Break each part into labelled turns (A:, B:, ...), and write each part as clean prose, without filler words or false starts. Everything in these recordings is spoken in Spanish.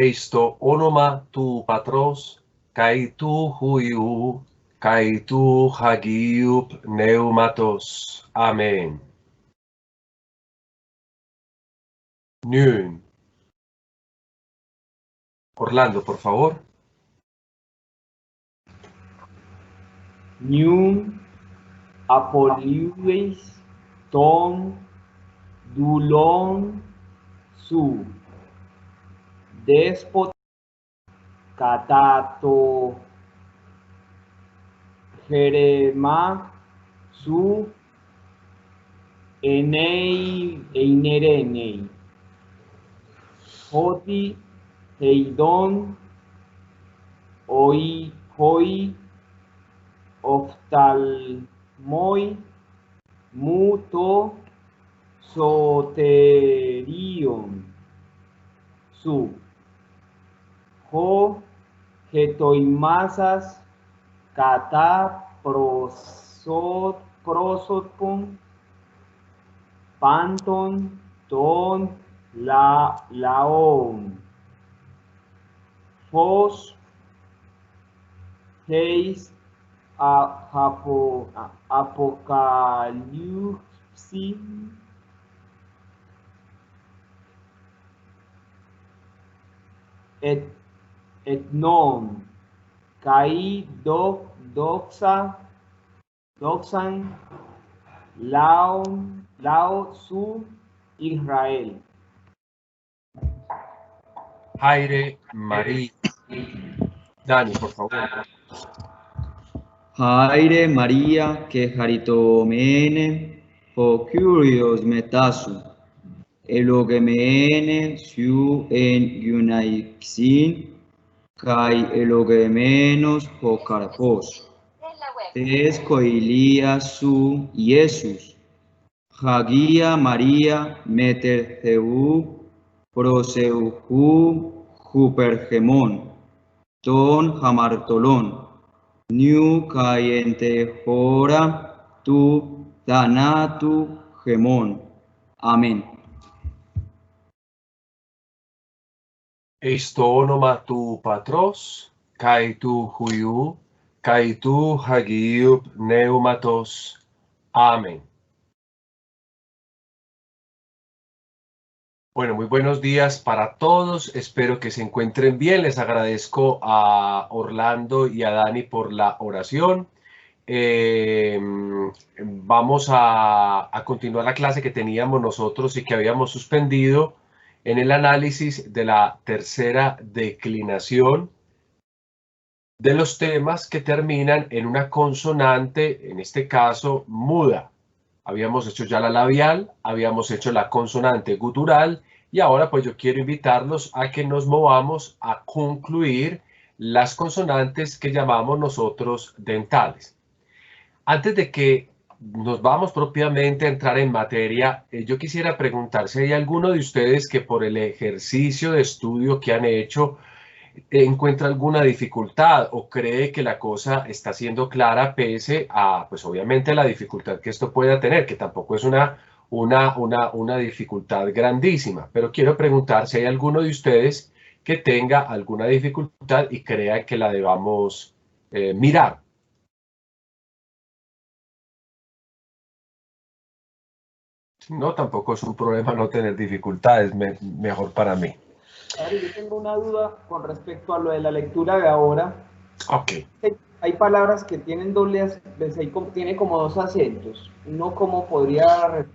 A: Eisto onoma tu patros, kai tu huiu, kai tu hagiup pneumatos. Amen. Nun. Orlando, por favor.
B: Nun apoliuis ton dulon su despot catato jerema su einerenei hoti heidon hoi oftalmoi muto soterion su ho getoimasas kata prosopon panton ton laon fos heis apocalypsi et non kai doxan lao su Israel.
A: Aire María. Dani, por favor.
C: Aire María que haritomene ho curios metasu elogemene su en yunaixin kai elogemenos ho carpos tes coilia su Iesus Hagia María meterceu proseuhu hupergemon ton hamartolon New cayente hora tu danatu gemón. Amén.
A: Eisto onoma tu patros, kai tu huiu, kai tu hagiup pneumatos. Amén. Bueno, muy buenos días para todos. Espero que se encuentren bien. Les agradezco a Orlando y a Dani por la oración. Vamos a continuar la clase que teníamos nosotros y que habíamos suspendido en el análisis de la tercera declinación de los temas que terminan en una consonante, en este caso muda. Habíamos hecho ya la labial, habíamos hecho la consonante gutural y ahora pues yo quiero invitarlos a que nos movamos a concluir las consonantes que llamamos nosotros dentales. Antes de que nos vamos propiamente a entrar en materia, yo quisiera preguntar si hay alguno de ustedes que por el ejercicio de estudio que han hecho encuentra alguna dificultad o cree que la cosa está siendo clara pese a, pues obviamente, la dificultad que esto pueda tener, que tampoco es una dificultad grandísima. Pero quiero preguntar si hay alguno de ustedes que tenga alguna dificultad y crea que la debamos mirar. No, tampoco es un problema no tener dificultades, mejor para mí.
B: Ari, yo tengo una duda con respecto a lo de la lectura de ahora.
A: Ok.
B: Hay palabras que tienen doble acento, tiene como dos acentos. ¿Uno cómo podría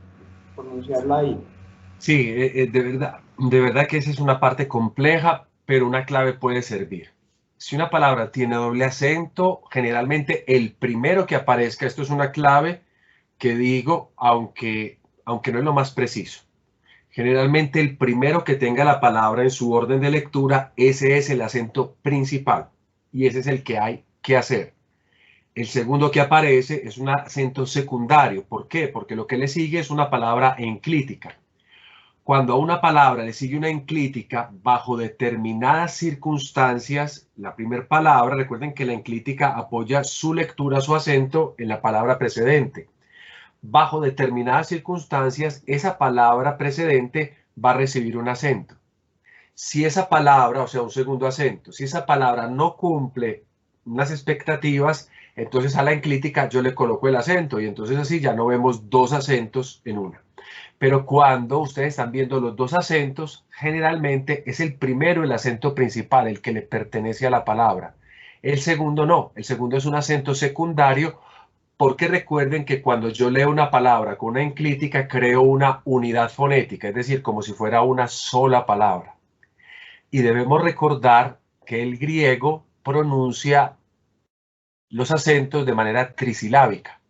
B: pronunciarla ahí?
A: Sí, de verdad que esa es una parte compleja, pero una clave puede servir. Si una palabra tiene doble acento, generalmente el primero que aparezca, esto es una clave que digo, aunque no es lo más preciso. Generalmente el primero que tenga la palabra en su orden de lectura, ese es el acento principal y ese es el que hay que hacer. El segundo que aparece es un acento secundario. ¿Por qué? Porque lo que le sigue es una palabra enclítica. Cuando a una palabra le sigue una enclítica, bajo determinadas circunstancias, la primera palabra, recuerden que la enclítica apoya su lectura, su acento en la palabra precedente. Bajo determinadas circunstancias, esa palabra precedente va a recibir un acento. si esa palabra, o sea, un segundo acento, si esa palabra no cumple unas expectativas, entonces a la enclítica yo le coloco el acento y entonces así ya no vemos dos acentos en una. Pero cuando ustedes están viendo los dos acentos, generalmente es el primero el acento principal, el que le pertenece a la palabra. El segundo no, el segundo es un acento secundario, porque recuerden que cuando yo leo una palabra con una enclítica creo una unidad fonética, es decir, como si fuera una sola palabra. Y debemos recordar que el griego pronuncia los acentos de manera trisilábica.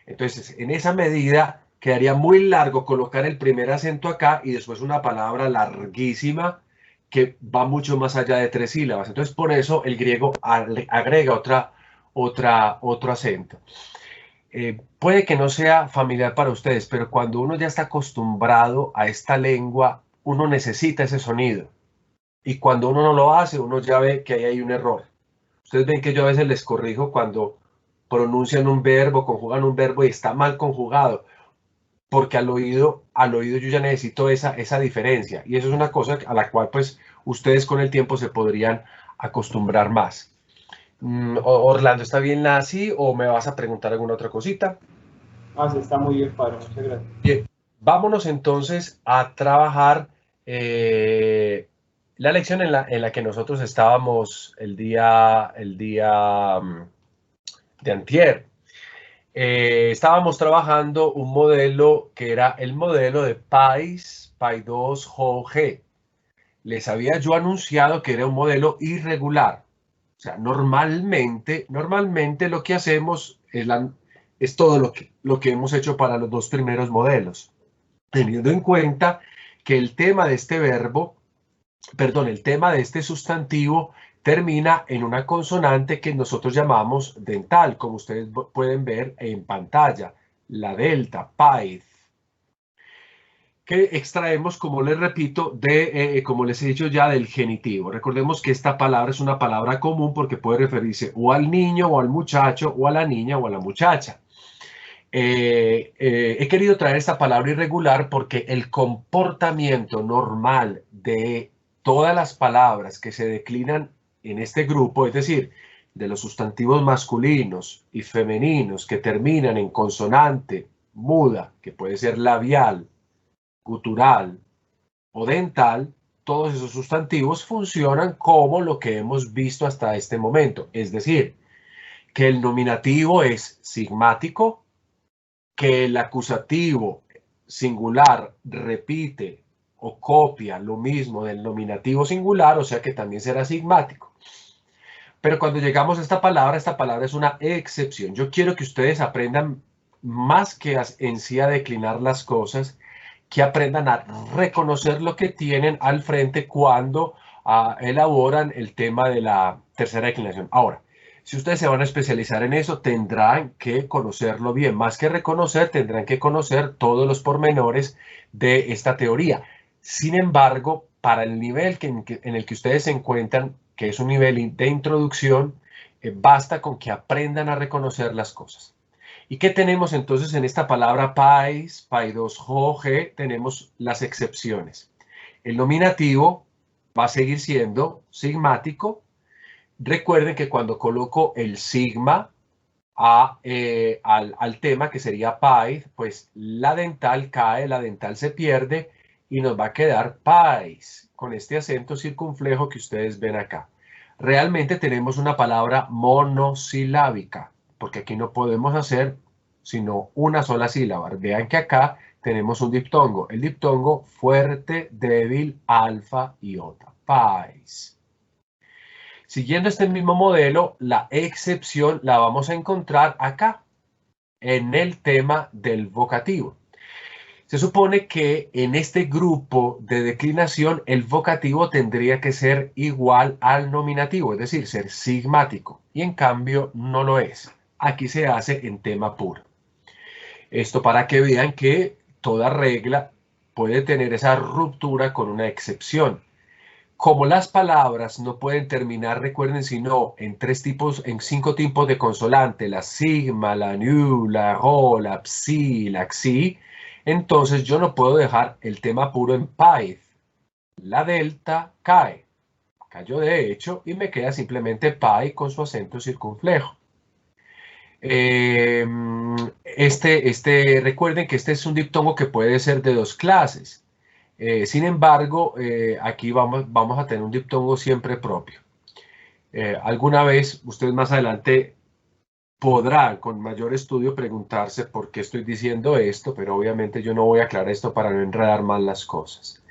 A: Entonces, en esa medida, quedaría muy largo colocar el primer acento acá y después una palabra larguísima que va mucho más allá de 3 sílabas. Entonces, por eso el griego agrega otro acento. Puede que no sea familiar para ustedes, pero cuando uno ya está acostumbrado a esta lengua, uno necesita ese sonido. Y cuando uno no lo hace, uno ya ve que ahí hay un error. Ustedes ven que yo a veces les corrijo cuando pronuncian un verbo, conjugan un verbo y está mal conjugado, porque al oído yo ya necesito esa diferencia. Y eso es una cosa a la cual pues ustedes con el tiempo se podrían acostumbrar más. Orlando, ¿está bien así o me vas a preguntar alguna otra cosita?
B: Ah, sí, está muy bien, padre, muchas gracias.
A: Bien, vámonos entonces a trabajar la lección en la que nosotros estábamos el día de antier. Estábamos trabajando un modelo que era el modelo de PAIS, PAI2G. Les había yo anunciado que era un modelo irregular. O sea, normalmente lo que hacemos es todo lo que hemos hecho para los dos primeros modelos, teniendo en cuenta que el tema de este verbo, perdón, el tema de este sustantivo termina en una consonante que nosotros llamamos dental, como ustedes pueden ver en pantalla, la delta, PAID, que extraemos, como les repito, como les he dicho ya, del genitivo. Recordemos que esta palabra es una palabra común porque puede referirse o al niño o al muchacho o a la niña o a la muchacha. He querido traer esta palabra irregular porque el comportamiento normal de todas las palabras que se declinan en este grupo, es decir, de los sustantivos masculinos y femeninos que terminan en consonante muda, que puede ser labial, gutural o dental, todos esos sustantivos funcionan como lo que hemos visto hasta este momento, es decir, que el nominativo es sigmático, que el acusativo singular repite o copia lo mismo del nominativo singular, o sea que también será sigmático. Pero cuando llegamos a esta palabra es una excepción. Yo quiero que ustedes aprendan más que en sí a declinar las cosas, que aprendan a reconocer lo que tienen al frente cuando elaboran el tema de la tercera declinación. Ahora, si ustedes se van a especializar en eso, tendrán que conocerlo bien. Más que reconocer, tendrán que conocer todos los pormenores de esta teoría. Sin embargo, para el nivel en el que ustedes se encuentran, que es un nivel de introducción, basta con que aprendan a reconocer las cosas. ¿Y qué tenemos entonces en esta palabra PAIS, PAI2G? Tenemos las excepciones. El nominativo va a seguir siendo sigmático. Recuerden que cuando coloco el sigma al tema, que sería PAID, pues la dental cae, la dental se pierde y nos va a quedar PAIS, con este acento circunflejo que ustedes ven acá. Realmente tenemos una palabra monosilábica, porque aquí no podemos hacer sino una sola sílaba. Vean que acá tenemos un diptongo. El diptongo fuerte, débil, alfa, iota. PAIS. Siguiendo este mismo modelo, la excepción la vamos a encontrar acá, en el tema del vocativo. Se supone que en este grupo de declinación el vocativo tendría que ser igual al nominativo, es decir, ser sigmático, y en cambio no lo es. Aquí se hace en tema puro. Esto para que vean que toda regla puede tener esa ruptura con una excepción. Como las palabras no pueden terminar, recuerden, sino en 5 tipos de consonante, la sigma, la nu, la ro, la psi, la xi, entonces yo no puedo dejar el tema puro en PAID. La delta cae. Cayó de hecho y me queda simplemente pi con su acento circunflejo. Recuerden que este es un diptongo que puede ser de dos clases. Sin embargo, aquí vamos a tener un diptongo siempre propio. Alguna vez, ustedes más adelante podrán con mayor estudio preguntarse por qué estoy diciendo esto, pero obviamente yo no voy a aclarar esto para no enredar más las cosas.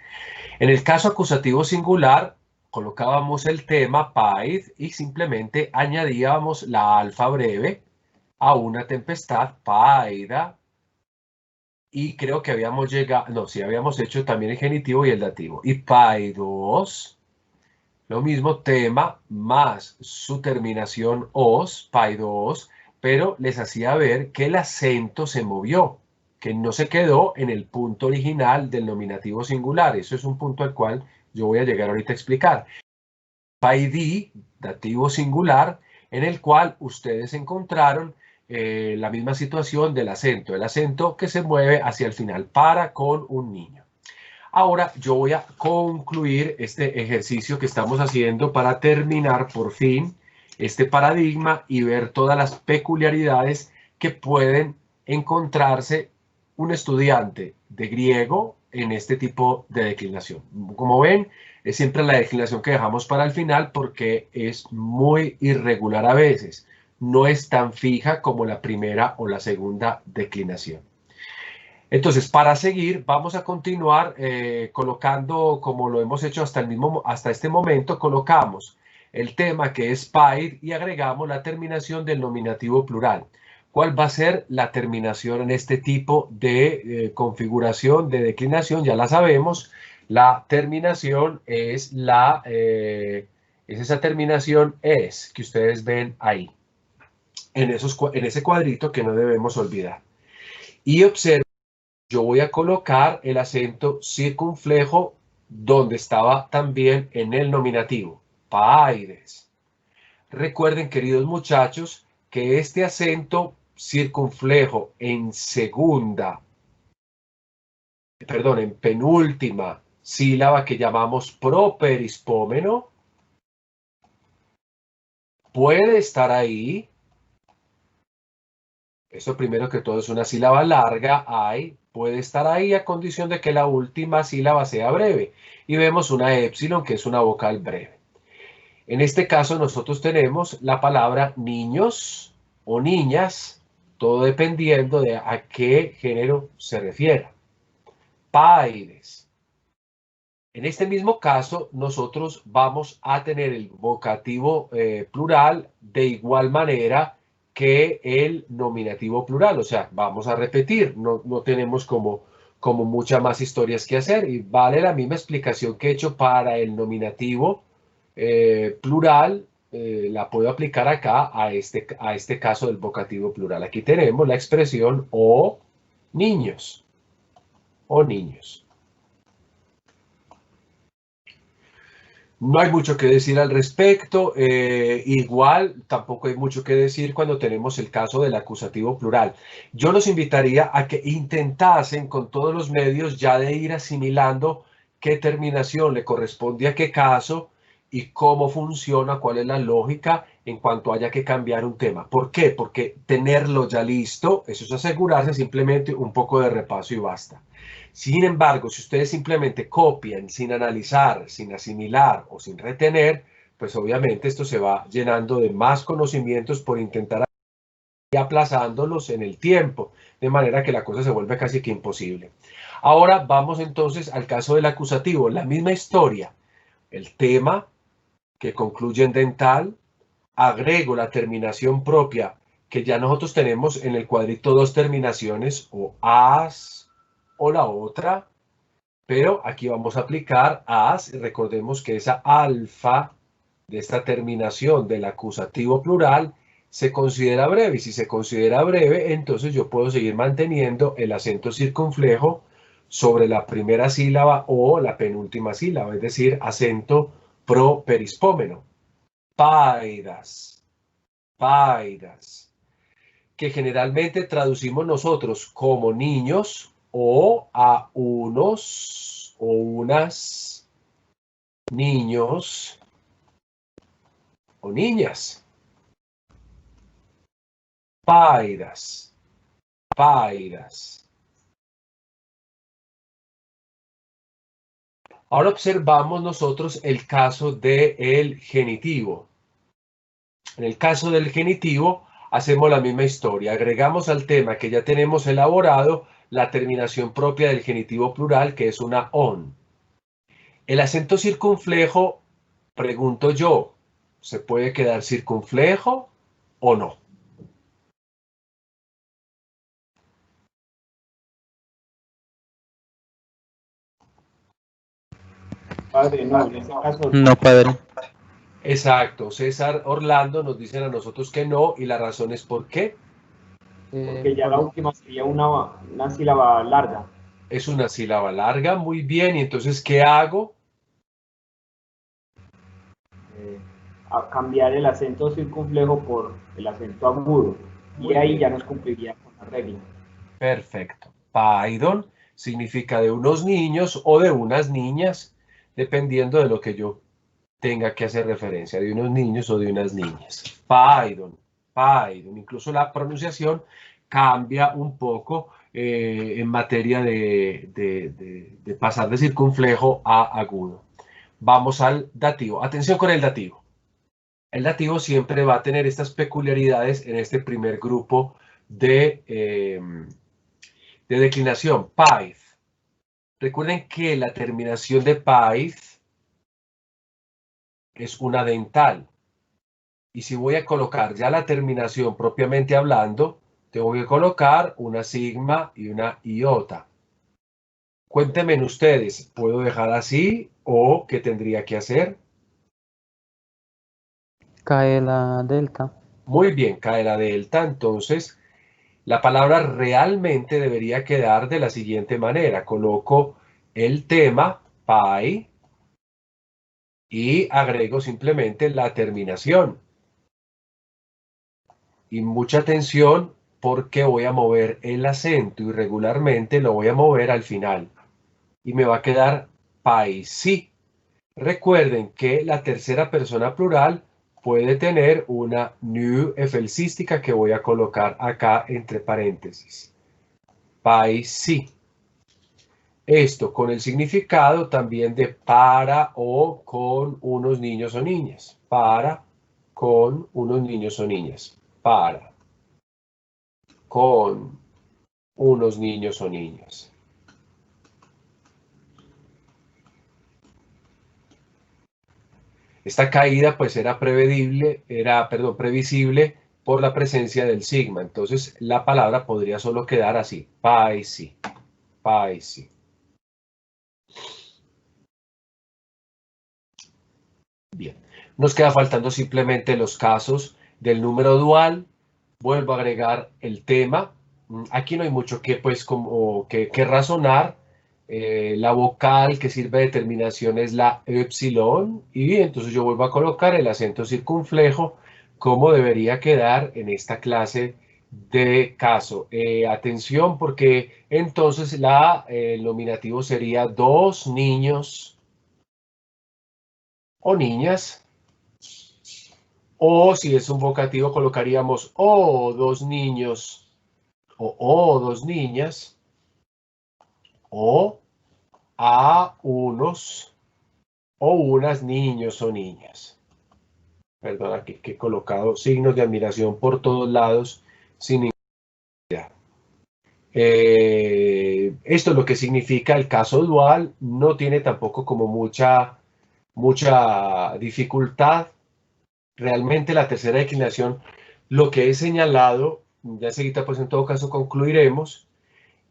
A: En el caso acusativo singular, colocábamos el tema paid y simplemente añadíamos la alfa breve a una tempestad paida, y creo que habíamos llegado, no, sí, habíamos hecho también el genitivo y el dativo. Y paidos, lo mismo, tema más su terminación os, paidos, pero les hacía ver que el acento se movió, que no se quedó en el punto original del nominativo singular. Eso es un punto al cual yo voy a llegar ahorita a explicar. Paidí, dativo singular, en el cual ustedes encontraron la misma situación del acento, el acento que se mueve hacia el final, para con un niño. Ahora yo voy a concluir este ejercicio que estamos haciendo para terminar por fin este paradigma y ver todas las peculiaridades que pueden encontrarse un estudiante de griego en este tipo de declinación. Como ven, es siempre la declinación que dejamos para el final porque es muy irregular a veces. No es tan fija como la primera o la segunda declinación. Entonces, para seguir, vamos a continuar colocando, como lo hemos hecho hasta este momento, colocamos el tema que es paid y agregamos la terminación del nominativo plural. ¿Cuál va a ser la terminación en este tipo de configuración de declinación? Ya la sabemos. La terminación es esa terminación es que ustedes ven ahí, en ese cuadrito que no debemos olvidar. Y observen, yo voy a colocar el acento circunflejo donde estaba también en el nominativo, paides. Recuerden, queridos muchachos, que este acento circunflejo en penúltima sílaba que llamamos properispómeno, puede estar ahí. Esto primero que todo es una sílaba larga, hay, puede estar ahí a condición de que la última sílaba sea breve. Y vemos una épsilon, que es una vocal breve. En este caso nosotros tenemos la palabra niños o niñas, todo dependiendo de a qué género se refiera. Paides. En este mismo caso, nosotros vamos a tener el vocativo plural de igual manera que el nominativo plural. O sea, vamos a repetir, no tenemos como muchas más historias que hacer, y vale la misma explicación que he hecho para el nominativo plural, la puedo aplicar acá a este caso del vocativo plural. Aquí tenemos la expresión o niños. O niños. No hay mucho que decir al respecto, igual tampoco hay mucho que decir cuando tenemos el caso del acusativo plural. Yo los invitaría a que intentasen con todos los medios ya de ir asimilando qué terminación le corresponde a qué caso y cómo funciona, cuál es la lógica en cuanto haya que cambiar un tema. ¿Por qué? Porque tenerlo ya listo, eso es asegurarse simplemente un poco de repaso y basta. Sin embargo, si ustedes simplemente copian sin analizar, sin asimilar o sin retener, pues obviamente esto se va llenando de más conocimientos por intentar y aplazándolos en el tiempo, de manera que la cosa se vuelve casi que imposible. Ahora vamos entonces al caso del acusativo, la misma historia, el tema que concluye en dental, agrego la terminación propia que ya nosotros tenemos en el cuadrito dos terminaciones, o as o la otra, pero aquí vamos a aplicar as, y recordemos que esa alfa de esta terminación del acusativo plural se considera breve, y si se considera breve, entonces yo puedo seguir manteniendo el acento circunflejo sobre la primera sílaba o la penúltima sílaba, es decir, acento properispómeno. Paidas, paidas, que generalmente traducimos nosotros como niños o a unos o unas niños o niñas. Pairas, pairas. Ahora observamos nosotros el caso del genitivo. En el caso del genitivo, hacemos la misma historia. Agregamos al tema que ya tenemos elaborado la terminación propia del genitivo plural, que es una on. El acento circunflejo, pregunto yo, ¿se puede quedar circunflejo o no?
B: Padre, no, en ese caso
D: No, padre.
A: Exacto, César Orlando nos dicen a nosotros que no, y la razón es ¿por qué?
B: porque ya la última sería una sílaba larga.
A: Es una sílaba larga, muy bien, y entonces ¿qué hago?
B: A cambiar el acento circunflejo por el acento agudo.
A: Muy
B: Y ahí
A: bien.
B: ya nos cumpliría con la regla.
A: Perfecto. Paidon significa de unos niños o de unas niñas, dependiendo de lo que yo tenga que hacer referencia, de unos niños o de unas niñas. Paidon, paidon. Incluso la pronunciación cambia un poco en materia de pasar de circunflejo a agudo. Vamos al dativo. Atención con el dativo. El dativo siempre va a tener estas peculiaridades en este primer grupo de declinación. Paid. Recuerden que la terminación de paid es una dental. Y si voy a colocar ya la terminación propiamente hablando, tengo que colocar una sigma y una iota. Cuéntenme ustedes, ¿puedo dejar así o qué tendría que hacer?
D: Cae la delta.
A: Muy bien, cae la delta, entonces la palabra realmente debería quedar de la siguiente manera. Coloco el tema, pi, y agrego simplemente la terminación. Y mucha atención porque voy a mover el acento y regularmente lo voy a mover al final. Y me va a quedar paisí. Recuerden que la tercera persona plural puede tener una new efelsística que voy a colocar acá entre paréntesis. Paisí. Esto con el significado también de para o con unos niños o niñas. Para con unos niños o niñas. Para con unos niños o niñas. Esta caída pues era previsible por la presencia del sigma. Entonces la palabra podría solo quedar así. Paisi. Paisi. Bien. Nos queda faltando simplemente los casos del número dual. Vuelvo a agregar el tema. Aquí no hay mucho que razonar. La vocal que sirve de terminación es la epsilon y entonces yo vuelvo a colocar el acento circunflejo como debería quedar en esta clase de caso. Atención porque entonces el nominativo sería dos niños o niñas, o si es un vocativo colocaríamos o dos niños o dos niñas, o a unos o unas niños o niñas. Perdona que he colocado signos de admiración por todos lados sin ninguna. Esto es lo que significa el caso dual. No tiene tampoco como mucha dificultad. Realmente la tercera declinación, lo que he señalado, ya seguida pues en todo caso concluiremos,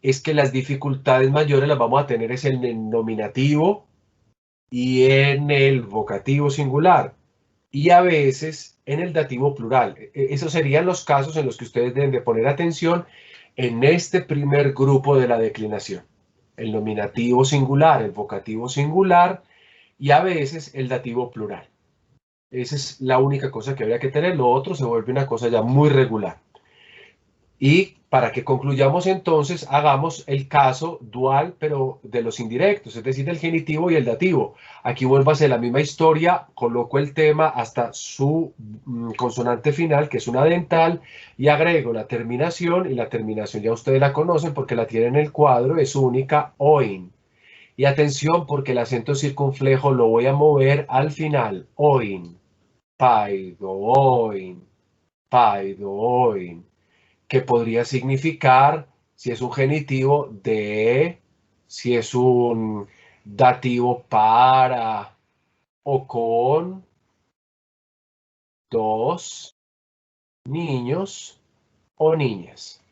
A: es que las dificultades mayores las vamos a tener es en el nominativo y en el vocativo singular y a veces en el dativo plural. Esos serían los casos en los que ustedes deben de poner atención en este primer grupo de la declinación. El nominativo singular, el vocativo singular y a veces el dativo plural. Esa es la única cosa que habría que tener. Lo otro se vuelve una cosa ya muy regular. Y Para que concluyamos entonces, hagamos el caso dual, pero de los indirectos, es decir, del genitivo y el dativo. Aquí vuelvo a hacer la misma historia, coloco el tema hasta su consonante final, que es una dental, y agrego la terminación, y la terminación ya ustedes la conocen porque la tienen en el cuadro, es única, oin. Y atención, porque el acento circunflejo lo voy a mover al final, oin, paido, oin, que podría significar, si es un genitivo, de, si es un dativo, para o con dos niños o niñas.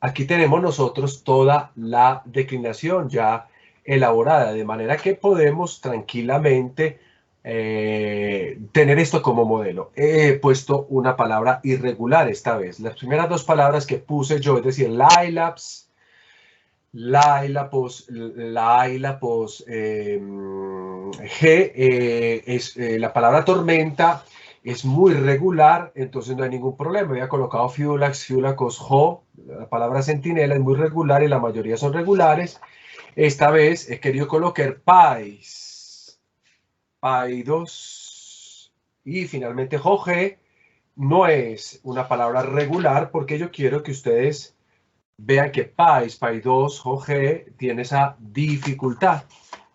A: Aquí tenemos nosotros toda la declinación ya elaborada, de manera que podemos tranquilamente tener esto como modelo. He puesto una palabra irregular esta vez. Las primeras dos palabras que puse yo, es decir, lailapos, G, es la palabra tormenta, es muy regular, entonces no hay ningún problema. Había colocado fiulax, fiulacos, jo, la palabra centinela es muy regular y la mayoría son regulares. Esta vez he querido colocar pais, paidos y finalmente joje. No es una palabra regular porque yo quiero que ustedes vean que pais, paidos, joje tiene esa dificultad.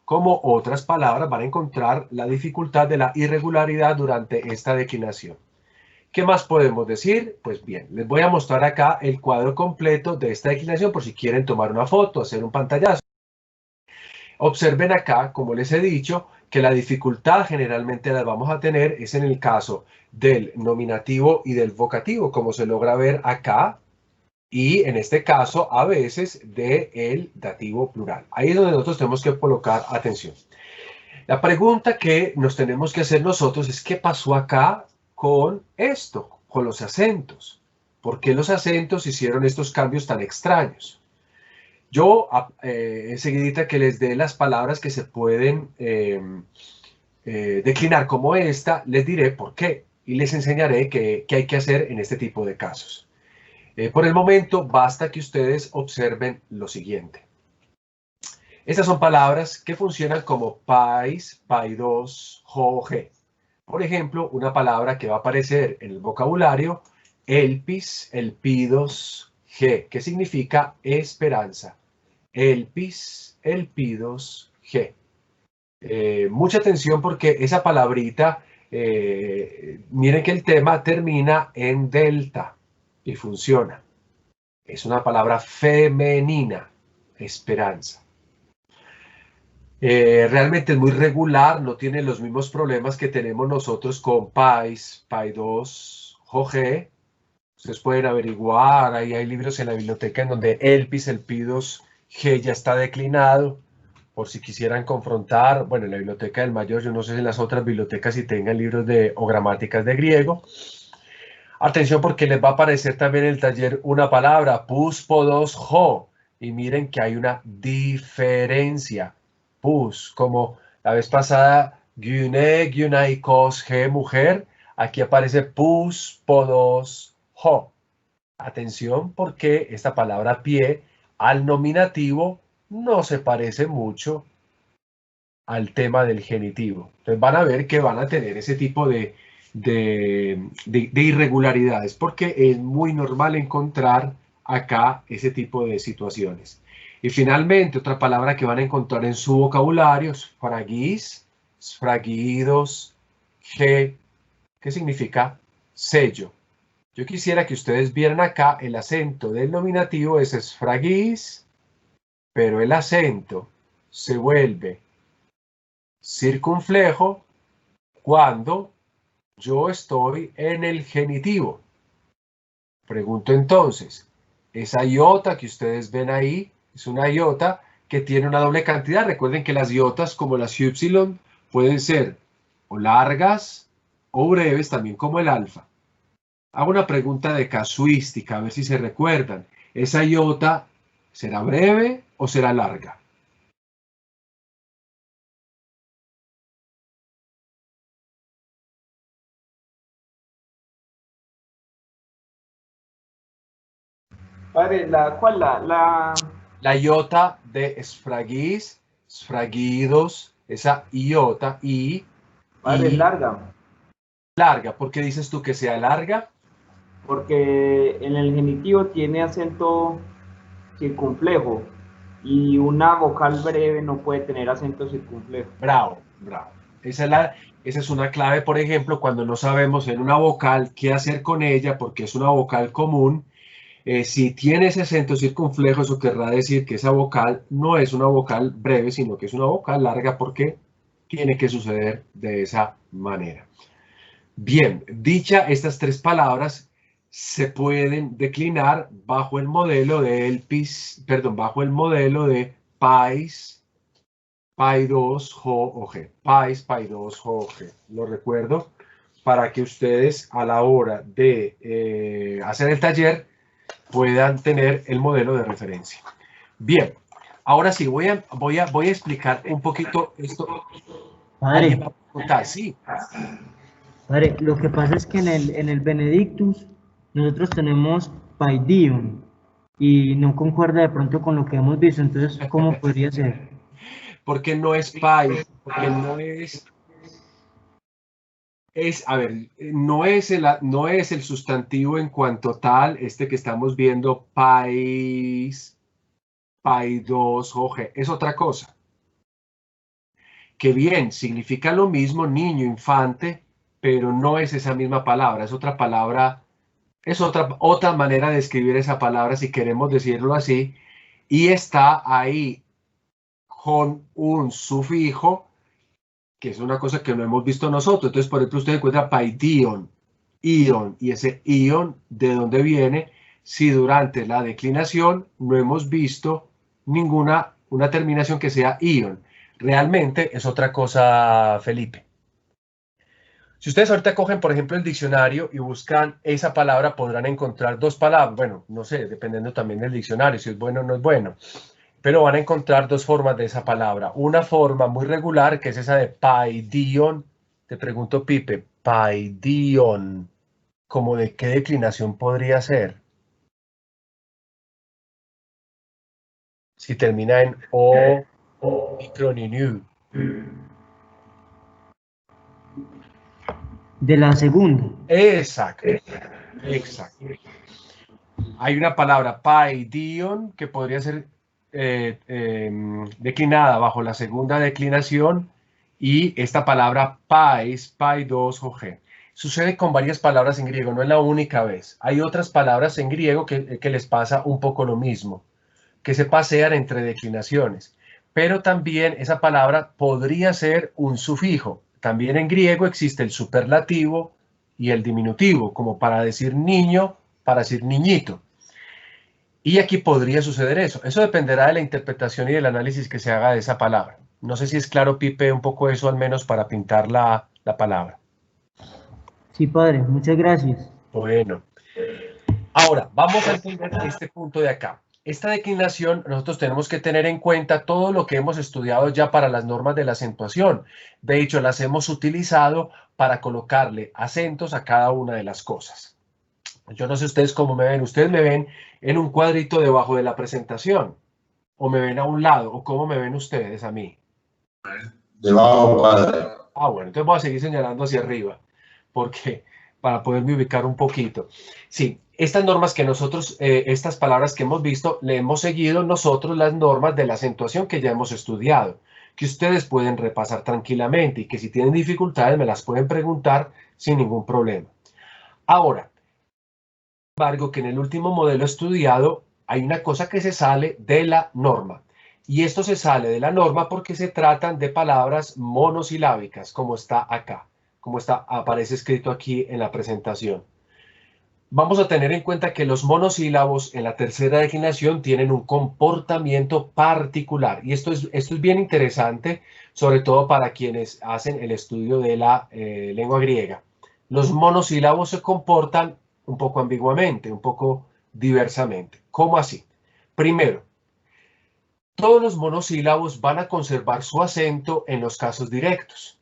A: Como otras palabras van a encontrar la dificultad de la irregularidad durante esta declinación. ¿Qué más podemos decir? Pues bien, les voy a mostrar acá el cuadro completo de esta declinación por si quieren tomar una foto, hacer un pantallazo. Observen acá, como les he dicho, que la dificultad generalmente la vamos a tener es en el caso del nominativo y del vocativo, como se logra ver acá, y en este caso a veces del dativo plural. Ahí es donde nosotros tenemos que colocar atención. La pregunta que nos tenemos que hacer nosotros es ¿qué pasó acá con esto, con los acentos? ¿Por qué los acentos hicieron estos cambios tan extraños? Yo enseguida que les dé las palabras que se pueden declinar como esta, les diré por qué y les enseñaré qué hay que hacer en este tipo de casos. Por el momento, basta que ustedes observen lo siguiente. Estas son palabras que funcionan como pais, paidos, joje. Por ejemplo, una palabra que va a aparecer en el vocabulario, elpis, elpidos, ge, que significa esperanza. Elpis, elpidos, ge. Mucha atención porque esa palabrita, miren que el tema termina en delta y funciona. Es una palabra femenina, esperanza. Realmente es muy regular, no tiene los mismos problemas que tenemos nosotros con pais, paidos, joje. Ustedes pueden averiguar, ahí hay libros en la biblioteca en donde elpis, elpidos, ge ya está declinado, por si quisieran confrontar. Bueno, en la biblioteca del Mayor, yo no sé si en las otras bibliotecas si tengan libros o gramáticas de griego. Atención porque les va a aparecer también en el taller una palabra, pus, podos, jo. Y miren que hay una diferencia. Pus, como la vez pasada, gyune, gyunaikos, ge, mujer. Aquí aparece pus, podos, jo. Atención porque esta palabra pie al nominativo no se parece mucho al tema del genitivo. Entonces van a ver que van a tener ese tipo de irregularidades, porque es muy normal encontrar acá ese tipo de situaciones. Y finalmente, otra palabra que van a encontrar en su vocabulario es fraguis, fraguidos, ge, que significa sello. Yo quisiera que ustedes vieran acá el acento del nominativo, ese es fraguis, pero el acento se vuelve circunflejo cuando yo estoy en el genitivo. Pregunto entonces, esa iota que ustedes ven ahí es una iota que tiene una doble cantidad. Recuerden que las iotas como las y pueden ser o largas o breves, también como el alfa. Hago una pregunta de casuística, a ver si se recuerdan. ¿Esa iota será breve o será larga?
B: Padre, ¿cuál?
A: La iota de esfragis, esfragidos, esa iota y
B: Padre, larga.
A: larga. ¿Por qué dices tú que sea larga?
B: Porque en el genitivo tiene acento circunflejo y una vocal breve no puede tener acento circunflejo.
A: Bravo, bravo. Esa es una clave, por ejemplo, cuando no sabemos en una vocal qué hacer con ella, porque es una vocal común. Si tiene ese acento circunflejo, eso querrá decir que esa vocal no es una vocal breve, sino que es una vocal larga, porque tiene que suceder de esa manera. Bien, dicha estas tres palabras se pueden declinar bajo el modelo de Elpis, perdón, bajo el modelo de PAIS, PAI2, JO o G. PAIS, PAI2, JO o G. Lo recuerdo para que ustedes a la hora de hacer el taller puedan tener el modelo de referencia. Bien, ahora sí, voy a explicar un poquito esto. ¿Alguien va a preguntar? Sí.
E: Padre, lo que pasa es que en el Benedictus nosotros tenemos Paidion y no concuerda de pronto con lo que hemos visto, entonces, ¿cómo podría ser?
A: Porque no es PAI, porque a ver, no es el sustantivo en cuanto tal, este que estamos viendo, país, PAI2, OG, es otra cosa. Que bien, significa lo mismo, niño, infante, pero no es esa misma palabra, es otra palabra, es otra manera de escribir esa palabra, si queremos decirlo así, y está ahí con un sufijo, que es una cosa que no hemos visto nosotros. Entonces, por ejemplo, usted encuentra paidion, ion, y ese ion, ¿de dónde viene? Si durante la declinación no hemos visto una terminación que sea ion. Realmente es otra cosa, Felipe. Si ustedes ahorita cogen, por ejemplo, el diccionario y buscan esa palabra, podrán encontrar dos palabras. Bueno, no sé, dependiendo también del diccionario, si es bueno o no es bueno. Pero van a encontrar dos formas de esa palabra. Una forma muy regular, que es esa de paidion. Te pregunto, Pipe, paidion, ¿cómo de qué declinación podría ser? Si termina en o, microninu.
E: De la segunda.
A: Exacto, exacto. Hay una palabra paidion que podría ser declinada bajo la segunda declinación y esta palabra pais, pai2 o g. Sucede con varias palabras en griego, no es la única vez. Hay otras palabras en griego que les pasa un poco lo mismo, que se pasean entre declinaciones. Pero también esa palabra podría ser un sufijo. También en griego existe el superlativo y el diminutivo, como para decir niño, para decir niñito. Y aquí podría suceder eso. Eso dependerá de la interpretación y del análisis que se haga de esa palabra. No sé si es claro, Pipe, un poco eso al menos para pintar la palabra.
E: Sí, padre, muchas gracias.
A: Bueno. Ahora, vamos a entender este punto de acá. Esta declinación, nosotros tenemos que tener en cuenta todo lo que hemos estudiado ya para las normas de la acentuación. De hecho, las hemos utilizado para colocarle acentos a cada una de las cosas. Yo no sé ustedes cómo me ven. Ustedes me ven en un cuadrito debajo de la presentación. O me ven a un lado. O cómo me ven ustedes a mí.
F: Debajo, padre.
A: Ah, bueno, entonces voy a seguir señalando hacia arriba. Porque para poderme ubicar un poquito. Sí, estas normas que nosotros, estas palabras que hemos visto, le hemos seguido nosotros las normas de la acentuación que ya hemos estudiado. Que ustedes pueden repasar tranquilamente y que si tienen dificultades me las pueden preguntar sin ningún problema. Ahora, embargo, que en el último modelo estudiado hay una cosa que se sale de la norma. Y esto se sale de la norma porque se tratan de palabras monosilábicas, como está acá, como aparece escrito aquí en la presentación. Vamos a tener en cuenta que los monosílabos en la tercera declinación tienen un comportamiento particular. Y esto es bien interesante, sobre todo para quienes hacen el estudio de la lengua griega. Los monosílabos se comportan un poco ambiguamente, un poco diversamente. ¿Cómo así? Primero, todos los monosílabos van a conservar su acento en los casos directos.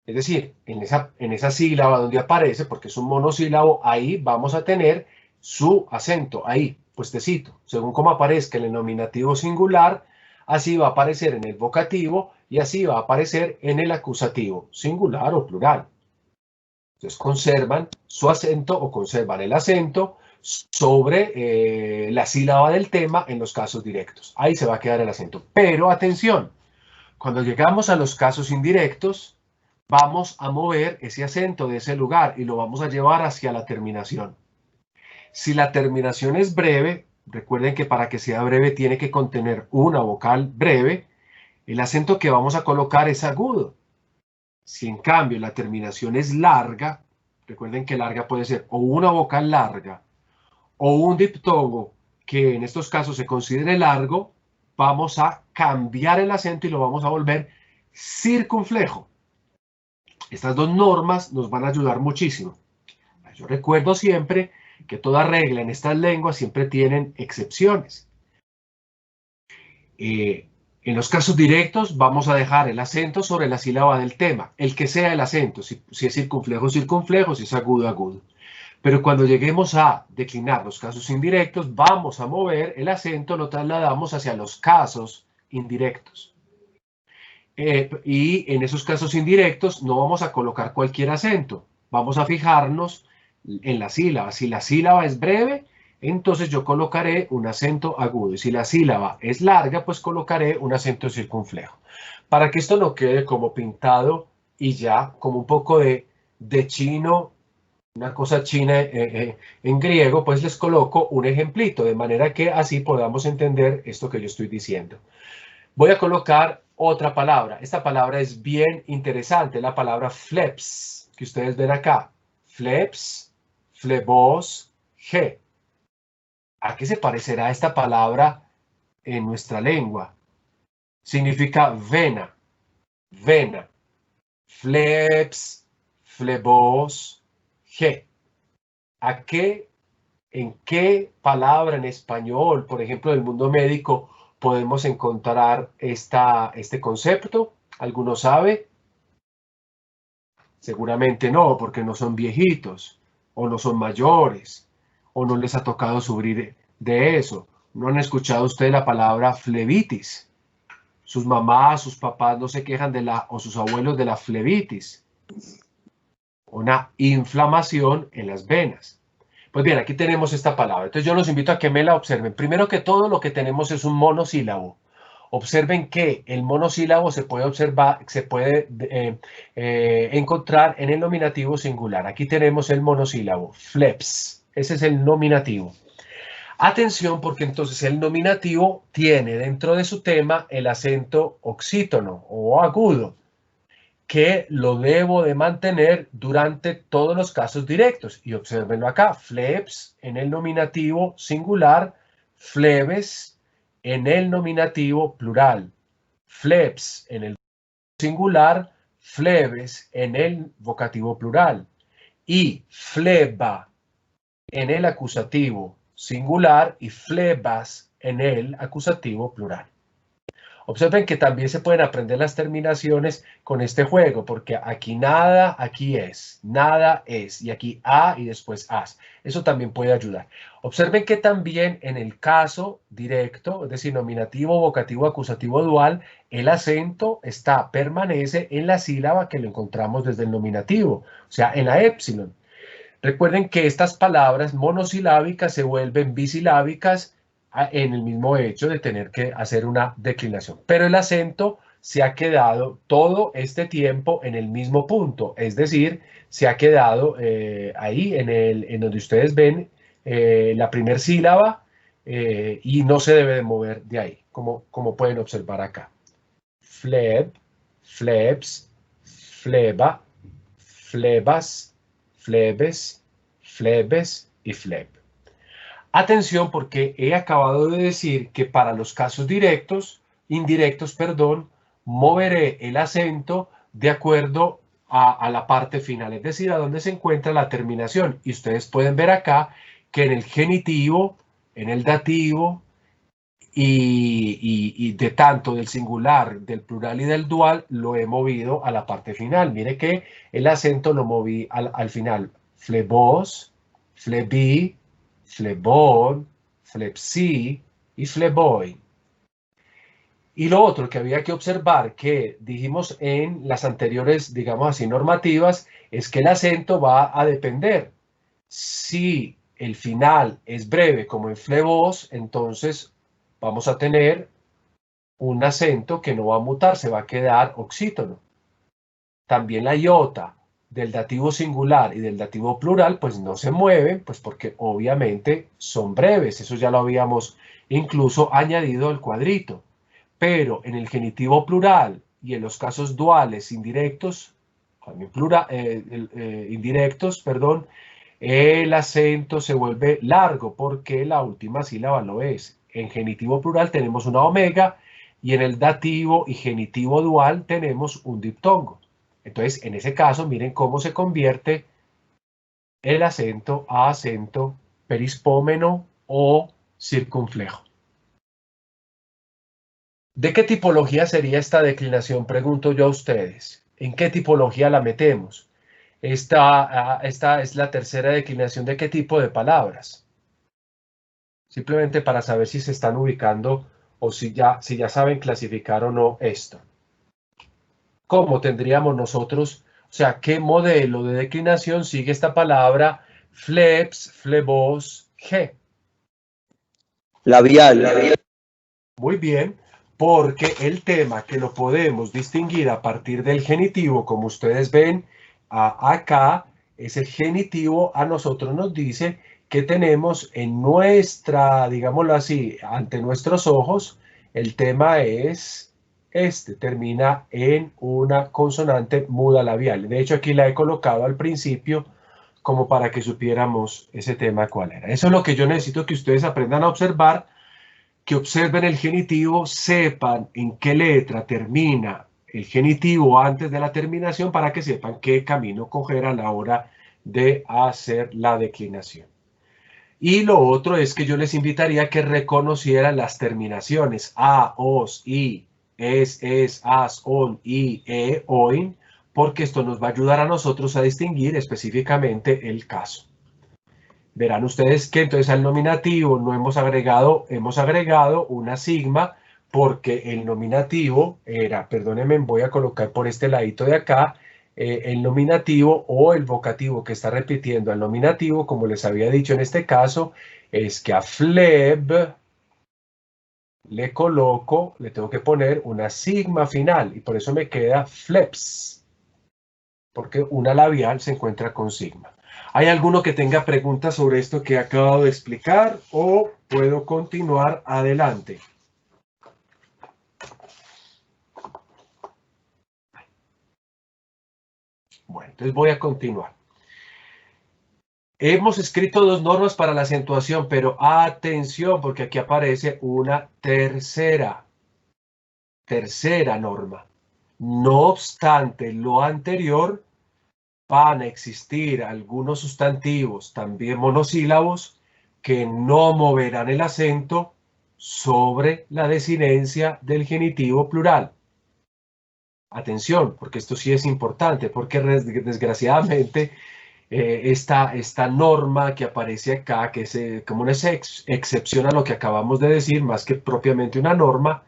A: Es decir, en esa sílaba donde aparece, porque es un monosílabo, ahí vamos a tener su acento, ahí. puestecito. Según como aparezca en el nominativo singular, así va a aparecer en el vocativo y así va a aparecer en el acusativo, singular o plural. Entonces conservan su acento o conservan el acento sobre la sílaba del tema en los casos directos. Ahí se va a quedar el acento. Pero atención, cuando llegamos a los casos indirectos, vamos a mover ese acento de ese lugar y lo vamos a llevar hacia la terminación. Si la terminación es breve, recuerden que para que sea breve tiene que contener una vocal breve, el acento que vamos a colocar es agudo. Si en cambio la terminación es larga, recuerden que larga puede ser o una vocal larga o un diptongo que en estos casos se considere largo, vamos a cambiar el acento y lo vamos a volver circunflejo. Estas dos normas nos van a ayudar muchísimo. Yo recuerdo siempre que toda regla en estas lenguas siempre tienen excepciones. En los casos directos vamos a dejar el acento sobre la sílaba del tema, el que sea el acento, si es circunflejo, circunflejo, si es agudo, agudo. Pero cuando lleguemos a declinar los casos indirectos, vamos a mover el acento, lo trasladamos hacia los casos indirectos. Y en esos casos indirectos no vamos a colocar cualquier acento, vamos a fijarnos en la sílaba. Si la sílaba es breve, entonces yo colocaré un acento agudo. Y si la sílaba es larga, pues colocaré un acento circunflejo. Para que esto no quede como pintado y ya, como un poco de chino, una cosa china en griego, pues les coloco un ejemplito, de manera que así podamos entender esto que yo estoy diciendo. Voy a colocar otra palabra. Esta palabra es bien interesante, la palabra fleps, que ustedes ven acá. Fleps, flebos, ge. ¿A qué se parecerá esta palabra en nuestra lengua? Significa vena, vena. Fleps, flebos, ge. ¿En qué palabra en español, por ejemplo, del mundo médico, podemos encontrar este concepto? ¿Alguno sabe? Seguramente no, porque no son viejitos, o no son mayores, o no les ha tocado sufrir de eso. ¿No han escuchado ustedes la palabra flebitis? Sus mamás, sus papás no se quejan o sus abuelos de la flebitis. Una inflamación en las venas. Pues bien, aquí tenemos esta palabra. Entonces yo los invito a que me la observen. Primero que todo, lo que tenemos es un monosílabo. Observen que el monosílabo se puede observar, se puede encontrar en el nominativo singular. Aquí tenemos el monosílabo, fleps. Ese es el nominativo. Atención, porque entonces el nominativo tiene dentro de su tema el acento oxítono o agudo, que lo debo de mantener durante todos los casos directos. Y obsérvenlo acá, fleps en el nominativo singular, flebes en el nominativo plural, fleps en el singular, flebes en el vocativo plural y fleba en el acusativo singular y flebas en el acusativo plural. Observen que también se pueden aprender las terminaciones con este juego, porque aquí nada, aquí es, nada es, y aquí a y después as. Eso también puede ayudar. Observen que también en el caso directo, es decir, nominativo, vocativo, acusativo dual, el acento permanece en la sílaba que lo encontramos desde el nominativo, o sea, en la épsilon. Recuerden que estas palabras monosilábicas se vuelven bisilábicas en el mismo hecho de tener que hacer una declinación. Pero el acento se ha quedado todo este tiempo en el mismo punto, es decir, se ha quedado ahí en donde ustedes ven la primera sílaba y no se debe de mover de ahí, como pueden observar acá. Fleb, flebs, fleba, flebas, flebes, flebes y fleb. Atención, porque he acabado de decir que para los casos indirectos, moveré el acento de acuerdo a la parte final, es decir, a donde se encuentra la terminación. Y ustedes pueden ver acá que en el genitivo, en el dativo y de tanto del singular, del plural y del dual, lo he movido a la parte final. Mire que el acento lo moví al final. Flebos, flebí, flebón, flepsi y fleboin. Y lo otro que había que observar, que dijimos en las anteriores, digamos así, normativas, es que el acento va a depender. Si el final es breve, como en flebos, entonces vamos a tener un acento que no va a mutar, se va a quedar oxítono. También la iota del dativo singular y del dativo plural, pues no se mueven, pues porque obviamente son breves. Eso ya lo habíamos incluso añadido al cuadrito. Pero en el genitivo plural y en los casos duales indirectos, también indirectos, perdón, el acento se vuelve largo porque la última sílaba lo es. En genitivo plural tenemos una omega y en el dativo y genitivo dual tenemos un diptongo. Entonces, en ese caso, miren cómo se convierte el acento a acento perispómeno o circunflejo. ¿De qué tipología sería esta declinación? Pregunto yo a ustedes. ¿En qué tipología la metemos? Esta es la tercera declinación de qué tipo de palabras. Simplemente para saber si se están ubicando o si ya saben clasificar o no esto. ¿Cómo tendríamos nosotros, o sea, qué modelo de declinación sigue esta palabra fleps, flebos, g?
C: Labial.
A: Muy bien, porque el tema que lo podemos distinguir a partir del genitivo, como ustedes ven acá, ese genitivo a nosotros nos dice que tenemos en nuestra, digámoslo así, ante nuestros ojos, el tema es termina en una consonante muda labial. De hecho, aquí la he colocado al principio como para que supiéramos ese tema cuál era. Eso es lo que yo necesito que ustedes aprendan a observar, que observen el genitivo, sepan en qué letra termina el genitivo antes de la terminación para que sepan qué camino coger a la hora de hacer la declinación. Y lo otro es que yo les invitaría a que reconocieran las terminaciones a, os, i, es, as, on, i, oin, porque esto nos va a ayudar a nosotros a distinguir específicamente el caso. Verán ustedes que entonces al nominativo no hemos agregado una sigma, porque el nominativo era, perdónenme, voy a colocar por este ladito de acá, el nominativo o el vocativo que está repitiendo al nominativo, como les había dicho en este caso, es que a fleb le tengo que poner una sigma final, y por eso me queda fleps, porque una labial se encuentra con sigma. ¿Hay alguno que tenga preguntas sobre esto que he acabado de explicar o puedo continuar adelante? Bueno, entonces voy a continuar. Hemos escrito dos normas para la acentuación, pero atención, porque aquí aparece una tercera norma. No obstante lo anterior, van a existir algunos sustantivos, también monosílabos, que no moverán el acento sobre la desinencia del genitivo plural. Atención, porque esto sí es importante, porque desgraciadamente esta norma que aparece acá, que es como una excepción a lo que acabamos de decir, más que propiamente una norma,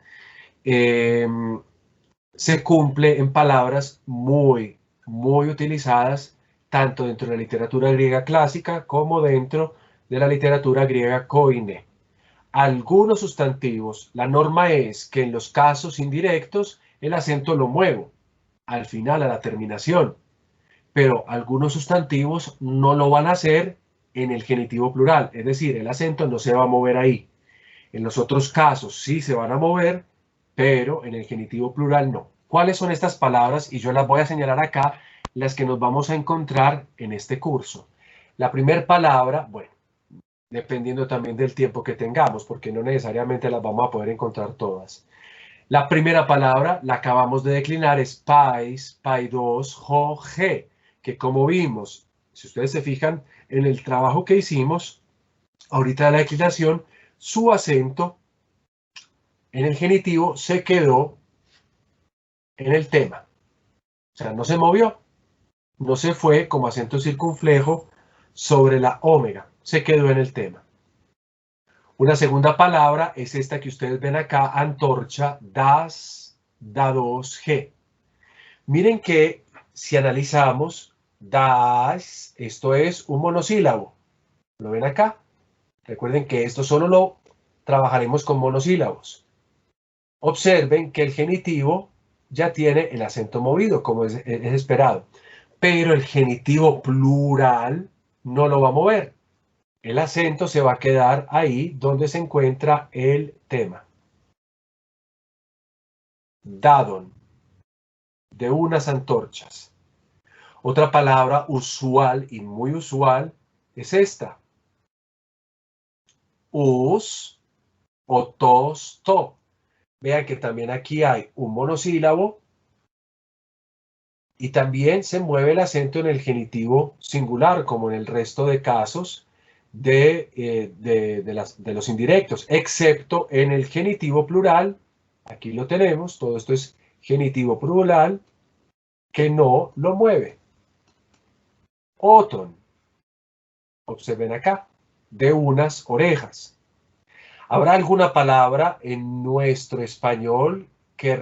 A: se cumple en palabras muy utilizadas tanto dentro de la literatura griega clásica como dentro de la literatura griega koine. Algunos sustantivos, la norma es que en los casos indirectos el acento lo muevo al final, a la terminación, pero algunos sustantivos no lo van a hacer en el genitivo plural, es decir, el acento no se va a mover ahí. En los otros casos sí se van a mover, pero en el genitivo plural no. ¿Cuáles son estas palabras? Y yo las voy a señalar acá, las que nos vamos a encontrar en este curso. La primera palabra, bueno, dependiendo también del tiempo que tengamos, porque no necesariamente las vamos a poder encontrar todas. La primera palabra la acabamos de declinar, es pais, pai2, jo, ge, que como vimos, si ustedes se fijan en el trabajo que hicimos, ahorita de la declinación, su acento en el genitivo se quedó en el tema. O sea, no se movió, no se fue como acento circunflejo sobre la omega, se quedó en el tema. Una segunda palabra es esta que ustedes ven acá, antorcha, das, da2g. Miren que si analizamos, das, esto es un monosílabo. ¿Lo ven acá? Recuerden que esto solo lo trabajaremos con monosílabos. Observen que el genitivo ya tiene el acento movido, como es esperado. Pero el genitivo plural no lo va a mover. El acento se va a quedar ahí donde se encuentra el tema. Dadon, de unas antorchas. Otra palabra usual y muy usual es esta. Us o tos, to. Vean que también aquí hay un monosílabo y también se mueve el acento en el genitivo singular, como en el resto de casos de los indirectos, excepto en el genitivo plural. Aquí lo tenemos, todo esto es genitivo plural, que no lo mueve. Oton, observen acá, de unas orejas. ¿Habrá alguna palabra en nuestro español que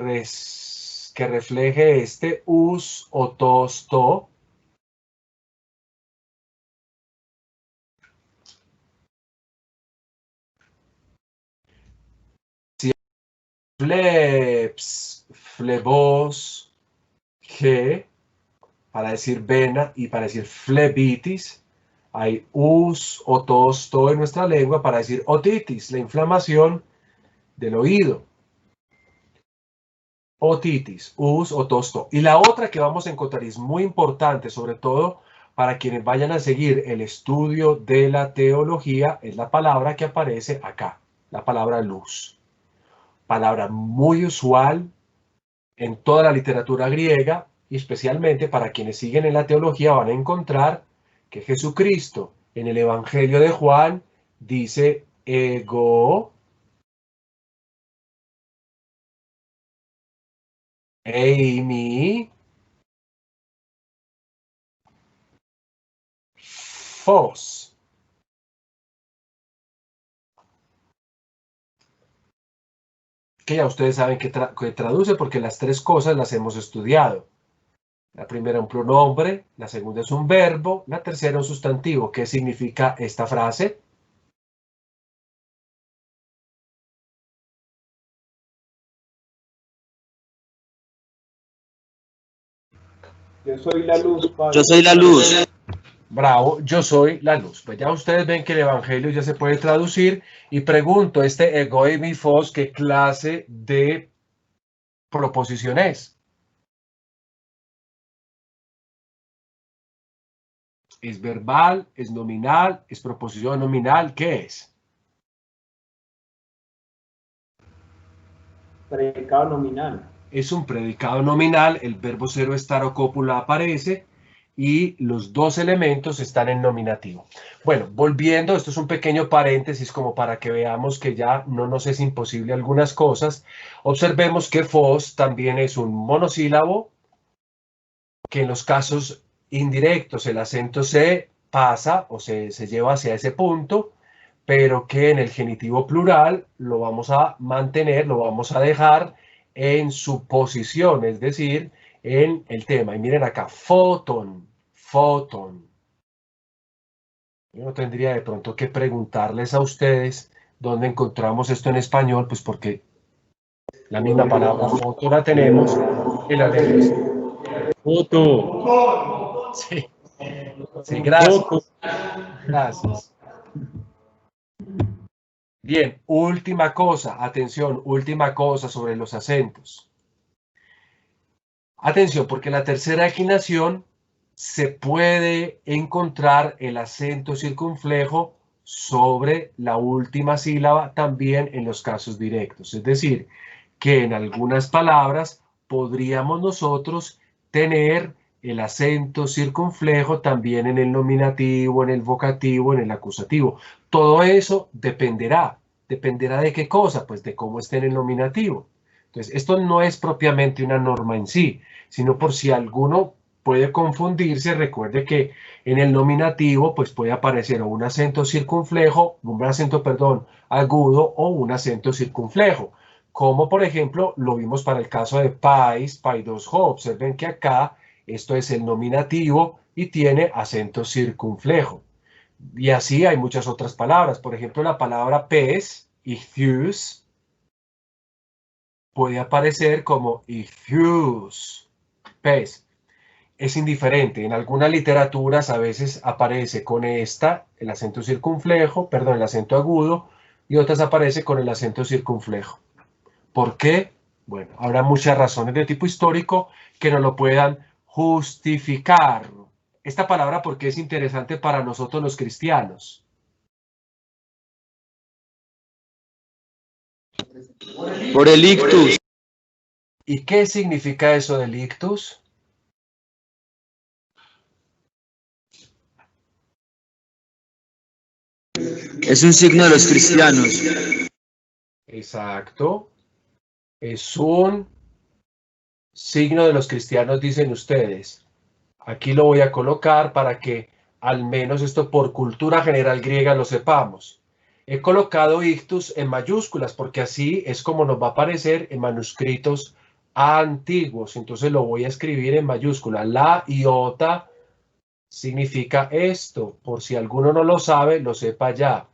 A: refleje este us o tos, to? Fleps, flebos, G, para decir vena y para decir flebitis. Hay us o tos, to en nuestra lengua para decir otitis, la inflamación del oído. Otitis, us o tos, to. Y la otra que vamos a encontrar es muy importante, sobre todo para quienes vayan a seguir el estudio de la teología, es la palabra que aparece acá, la palabra luz. Palabra muy usual en toda la literatura griega y especialmente para quienes siguen en la teología van a encontrar que Jesucristo en el Evangelio de Juan dice ego eimi phos. Que ya ustedes saben que traduce porque las tres cosas las hemos estudiado. La primera un pronombre, la segunda es un verbo, la tercera un sustantivo. ¿Qué significa esta frase?
B: Yo soy la luz, Padre.
C: Yo soy la luz.
A: Bravo, yo soy la luz. Pues ya ustedes ven que el Evangelio ya se puede traducir y pregunto, este ego eimi phos, ¿qué clase de proposición es? ¿Es verbal? ¿Es nominal? ¿Es proposición nominal? ¿Qué es?
B: Predicado nominal.
A: Es un predicado nominal, el verbo cero estar o cópula aparece y los dos elementos están en nominativo. Bueno, volviendo, esto es un pequeño paréntesis como para que veamos que ya no nos es imposible algunas cosas. Observemos que phos también es un monosílabo, que en los casos indirectos el acento se pasa o se lleva hacia ese punto, pero que en el genitivo plural lo vamos a mantener, lo vamos a dejar en su posición, es decir, en el tema. Y miren acá, fotón, fotón. Yo no tendría de pronto que preguntarles a ustedes dónde encontramos esto en español, pues porque la misma palabra foto la tenemos en la lengua.
G: Foto.
A: Sí, sí, gracias.
G: Foto.
A: Gracias. Bien, última cosa, atención, última cosa sobre los acentos. Atención, porque en la tercera declinación se puede encontrar el acento circunflejo sobre la última sílaba también en los casos directos. Es decir, que en algunas palabras podríamos nosotros tener el acento circunflejo también en el nominativo, en el vocativo, en el acusativo. Todo eso dependerá de qué cosa, pues de cómo esté en el nominativo. Entonces, esto no es propiamente una norma en sí, sino por si alguno puede confundirse. Recuerde que en el nominativo pues puede aparecer o un acento circunflejo, agudo o un acento circunflejo. Como por ejemplo lo vimos para el caso de pais, paidos ho. Observen que acá esto es el nominativo y tiene acento circunflejo. Y así hay muchas otras palabras. Por ejemplo, la palabra pez, ichthus, puede aparecer como ichthus, pez. Es indiferente. En algunas literaturas a veces aparece con el acento circunflejo, perdón, el acento agudo, y otras aparece con el acento circunflejo. ¿Por qué? Bueno, habrá muchas razones de tipo histórico que nos lo puedan justificar. Esta palabra, ¿por qué es interesante para nosotros los cristianos?
C: Por el ictus.
A: ¿Y qué significa eso del ictus?
C: Es un signo de los cristianos.
A: Exacto. Es un signo de los cristianos, dicen ustedes. Aquí lo voy a colocar para que al menos esto por cultura general griega lo sepamos. He colocado ictus en mayúsculas porque así es como nos va a aparecer en manuscritos antiguos. Entonces lo voy a escribir en mayúscula. La iota significa esto. Por si alguno no lo sabe, lo sepa ya.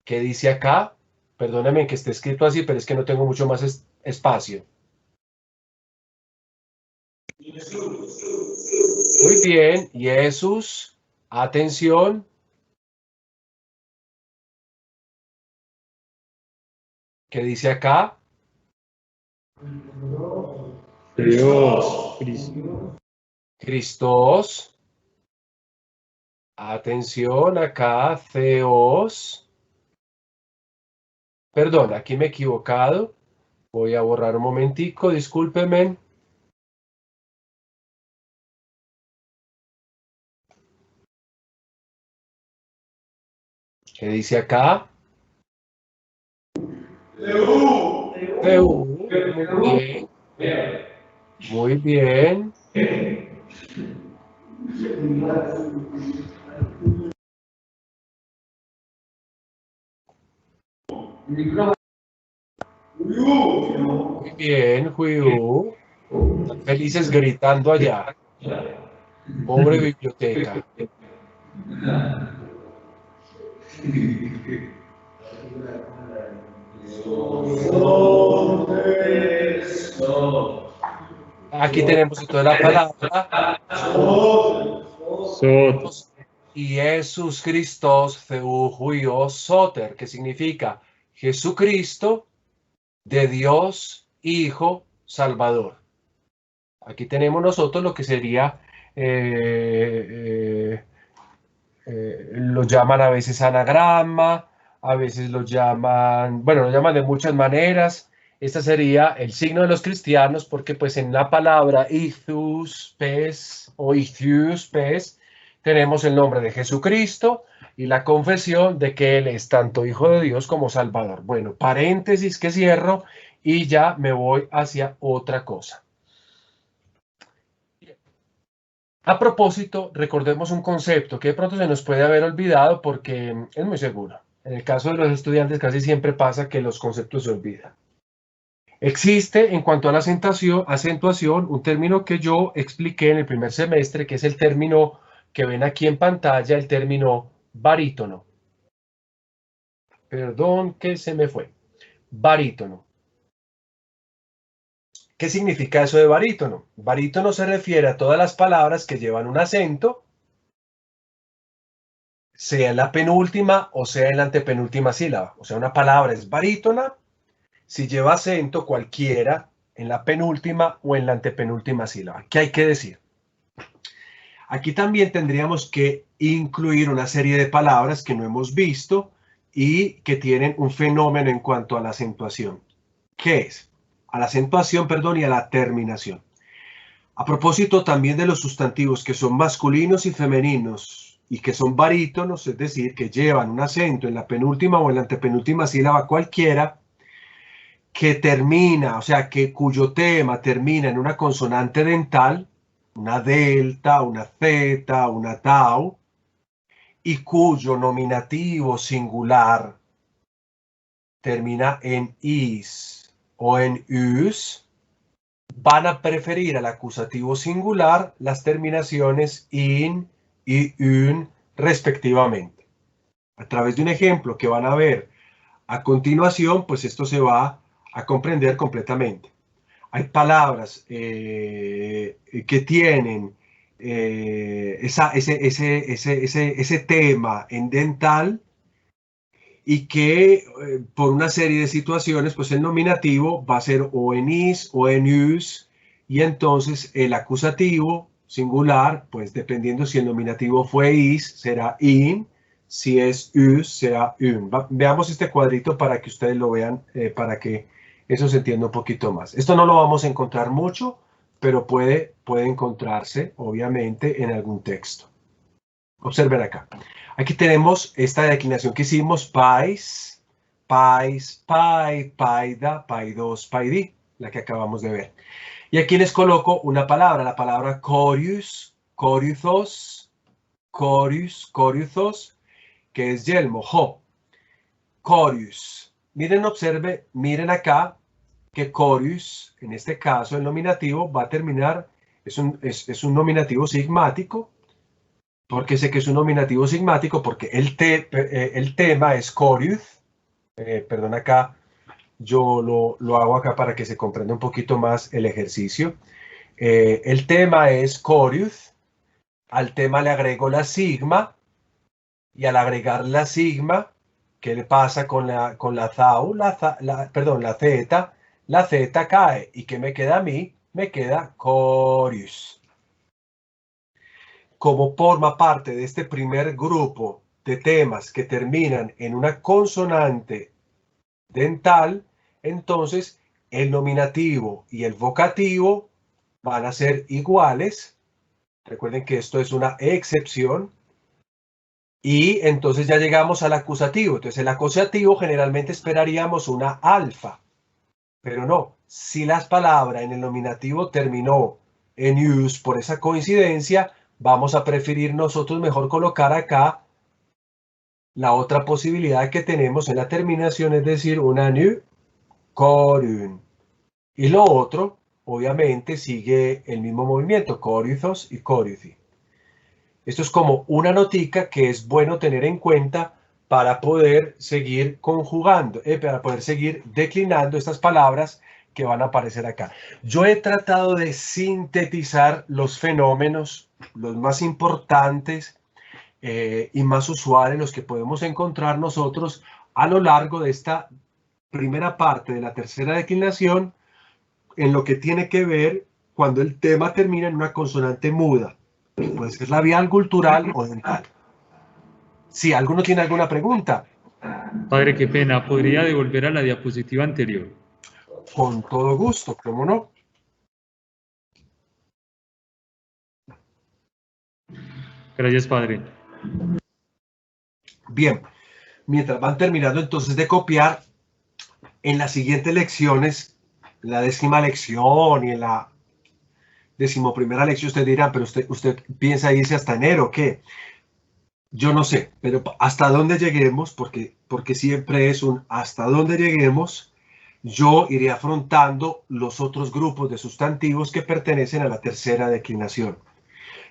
A: ¿Qué dice acá? Perdónenme que esté escrito así, pero es que no tengo mucho más espacio. Muy bien, Jesús, atención. ¿Qué dice acá?
C: Dios.
A: Christos. Atención acá, Theos. Perdón, aquí me he equivocado. Voy a borrar un momentico, discúlpenme. ¿Qué dice acá? Muy bien. Muy bien. Muy bien, Juiu. Están felices gritando allá. Pobre biblioteca. Aquí tenemos entonces la palabra y Jesús Christos Theou Huios Soter, que significa Jesucristo de Dios Hijo Salvador. Aquí tenemos nosotros lo que sería, lo llaman a veces anagrama, a veces lo llaman, bueno, lo llaman de muchas maneras. Este sería el signo de los cristianos porque pues en la palabra ichthus pes o ichthus pes tenemos el nombre de Jesucristo y la confesión de que Él es tanto Hijo de Dios como Salvador. Bueno, paréntesis que cierro y ya me voy hacia otra cosa. A propósito, recordemos un concepto que de pronto se nos puede haber olvidado porque es muy seguro. En el caso de los estudiantes casi siempre pasa que los conceptos se olvidan. Existe en cuanto a la acentuación un término que yo expliqué en el primer semestre, que es el término que ven aquí en pantalla, el término barítono. Perdón que se me fue. Barítono. ¿Qué significa eso de barítono? Barítono se refiere a todas las palabras que llevan un acento, sea en la penúltima o sea en la antepenúltima sílaba. O sea, una palabra es barítona si lleva acento cualquiera en la penúltima o en la antepenúltima sílaba. ¿Qué hay que decir? Aquí también tendríamos que incluir una serie de palabras que no hemos visto y que tienen un fenómeno en cuanto a la acentuación. ¿Qué es? A la acentuación, perdón, y a la terminación. A propósito también de los sustantivos que son masculinos y femeninos y que son barítonos, es decir, que llevan un acento en la penúltima o en la antepenúltima sílaba cualquiera, que termina, o sea, cuyo tema termina en una consonante dental, una delta, una zeta, una tau, y cuyo nominativo singular termina en is o en us, van a preferir al acusativo singular las terminaciones in y un respectivamente. A través de un ejemplo que van a ver a continuación, pues esto se va a comprender completamente. Hay palabras que tienen ese tema en dental y que por una serie de situaciones, pues el nominativo va a ser o en is o en us, y entonces el acusativo singular, pues dependiendo si el nominativo fue is, será in, si es us, será un. Veamos este cuadrito para que ustedes lo vean, para que eso se entienda un poquito más. Esto no lo vamos a encontrar mucho, pero puede encontrarse, obviamente, en algún texto. Observen acá. Aquí tenemos esta declinación que hicimos, pais, pais, pai, paida, paidos, paidi, la que acabamos de ver. Y aquí les coloco una palabra, la palabra corius, coriuthos, corius, coriuthos, que es yelmo, jo. Corius. Miren, observe, miren acá que corius, en este caso el nominativo va a terminar, es un nominativo sigmático. ¿Por qué sé que es un nominativo sigmático? Porque el tema es coriuth. Perdón, acá yo lo hago acá para que se comprenda un poquito más el ejercicio. El tema es coriuth. Al tema le agrego la sigma. Y al agregar la sigma, ¿qué le pasa con la zau? La zeta. La zeta cae. ¿Y qué me queda a mí? Me queda corius. Como forma parte de este primer grupo de temas que terminan en una consonante dental, entonces el nominativo y el vocativo van a ser iguales. Recuerden que esto es una excepción. Y entonces ya llegamos al acusativo. Entonces el acusativo generalmente esperaríamos una alfa, pero no. Si las palabras en el nominativo terminó en us por esa coincidencia, vamos a preferir nosotros mejor colocar acá la otra posibilidad que tenemos en la terminación, es decir, una nu, corun. Y lo otro, obviamente, sigue el mismo movimiento, coriuthos y coriuthi. Esto es como una notica que es bueno tener en cuenta para poder seguir conjugando, para poder seguir declinando estas palabras que van a aparecer acá. Yo he tratado de sintetizar los fenómenos, los más importantes y más usuales, los que podemos encontrar nosotros a lo largo de esta primera parte de la tercera declinación, en lo que tiene que ver cuando el tema termina en una consonante muda, que puede ser labial, cultural o dental. Si alguno tiene alguna pregunta.
G: Padre, qué pena, ¿podría devolver a la diapositiva anterior?
A: Con todo gusto, ¿cómo no?
G: Gracias, Padre.
A: Bien, mientras van terminando entonces de copiar, en las siguientes lecciones, la 10ª lección y en la 11ª lección, ustedes dirán, pero usted piensa irse hasta enero, ¿o qué? Yo no sé, pero hasta dónde lleguemos, porque siempre es un hasta dónde lleguemos, yo iré afrontando los otros grupos de sustantivos que pertenecen a la tercera declinación.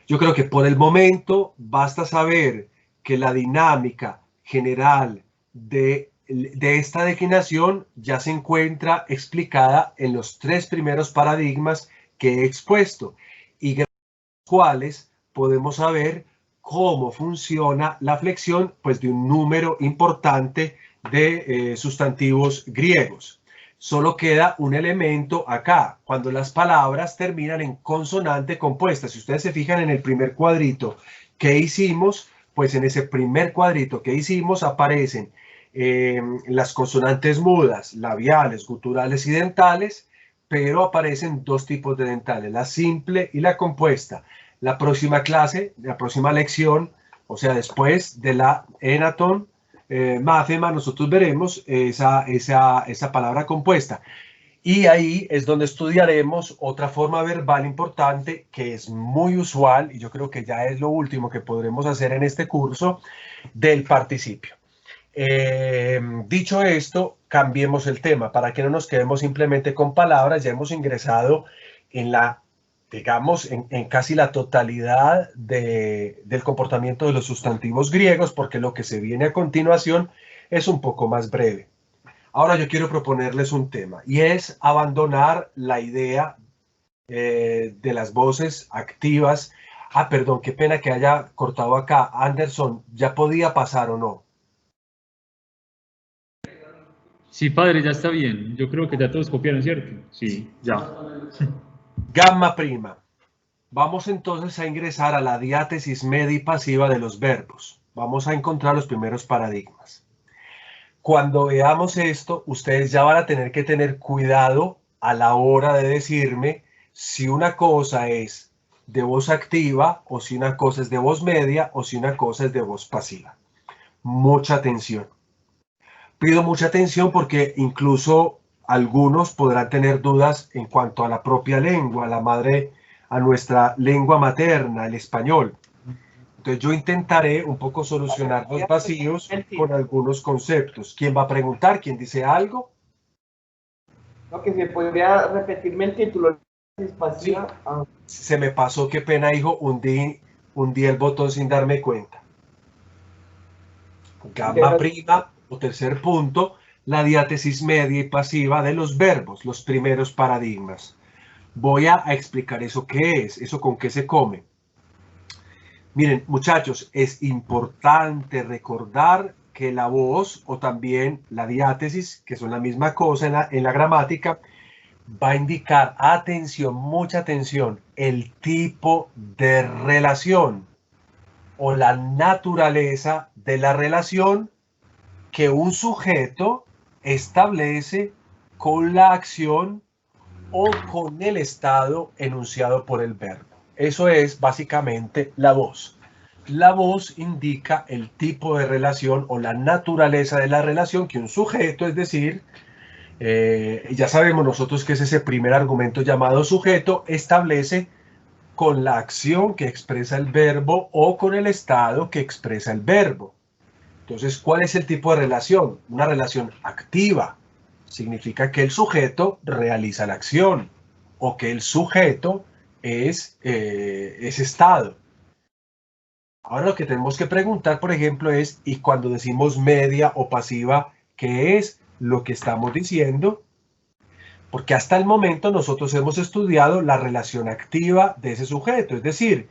A: Yo creo que por el momento basta saber que la dinámica general de esta declinación ya se encuentra explicada en los 3 primeros paradigmas que he expuesto y gracias a los cuales podemos saber cómo funciona la flexión pues, de un número importante de sustantivos griegos. Solo queda un elemento acá, cuando las palabras terminan en consonante compuesta. Si ustedes se fijan en el primer cuadrito que hicimos, pues en ese primer cuadrito que hicimos aparecen las consonantes mudas, labiales, guturales y dentales, pero aparecen 2 tipos de dentales, la simple y la compuesta. La próxima clase, la próxima lección, o sea, después de la Enaton, Máthema, nosotros veremos esa palabra compuesta. Y ahí es donde estudiaremos otra forma verbal importante que es muy usual, y yo creo que ya es lo último que podremos hacer en este curso, del participio. Dicho esto, cambiemos el tema para que no nos quedemos simplemente con palabras. Ya hemos ingresado en la, digamos, en casi la totalidad del comportamiento de los sustantivos griegos, porque lo que se viene a continuación es un poco más breve. Ahora yo quiero proponerles un tema y es abandonar la idea de las voces activas. Ah, perdón, qué pena que haya cortado acá. Anderson, ¿ya podía pasar o no?
G: Sí, padre, ya está bien. Yo creo que ya todos copiaron, ¿cierto? Sí, ya.
A: Gamma prima. Vamos entonces a ingresar a la diátesis media y pasiva de los verbos. Vamos a encontrar los primeros paradigmas. Cuando veamos esto, ustedes ya van a tener que tener cuidado a la hora de decirme si una cosa es de voz activa o si una cosa es de voz media o si una cosa es de voz pasiva. Mucha atención. Pido mucha atención porque incluso algunos podrán tener dudas en cuanto a la propia lengua, a nuestra lengua materna, el español. Entonces yo intentaré un poco solucionar los vacíos con algunos conceptos. ¿Quién va a preguntar? ¿Quién dice algo?
B: No, que se podría repetirme el título.
A: Sí. Se me pasó, qué pena, hijo, hundí el botón sin darme cuenta. Gamma prima, o tercer punto, la diátesis media y pasiva de los verbos, los primeros paradigmas. Voy a explicar eso qué es, eso con qué se come. Miren, muchachos, es importante recordar que la voz o también la diátesis, que son la misma cosa en la gramática, va a indicar, atención, mucha atención, el tipo de relación o la naturaleza de la relación que un sujeto establece con la acción o con el estado enunciado por el verbo. Eso es básicamente la voz. La voz indica el tipo de relación o la naturaleza de la relación que un sujeto, es decir, ya sabemos nosotros que es ese primer argumento llamado sujeto, establece con la acción que expresa el verbo o con el estado que expresa el verbo. Entonces, ¿cuál es el tipo de relación? Una relación activa. Significa que el sujeto realiza la acción o que el sujeto es estado. Ahora lo que tenemos que preguntar, por ejemplo, es, ¿y cuando decimos media o pasiva, qué es lo que estamos diciendo? Porque hasta el momento nosotros hemos estudiado la relación activa de ese sujeto, es decir,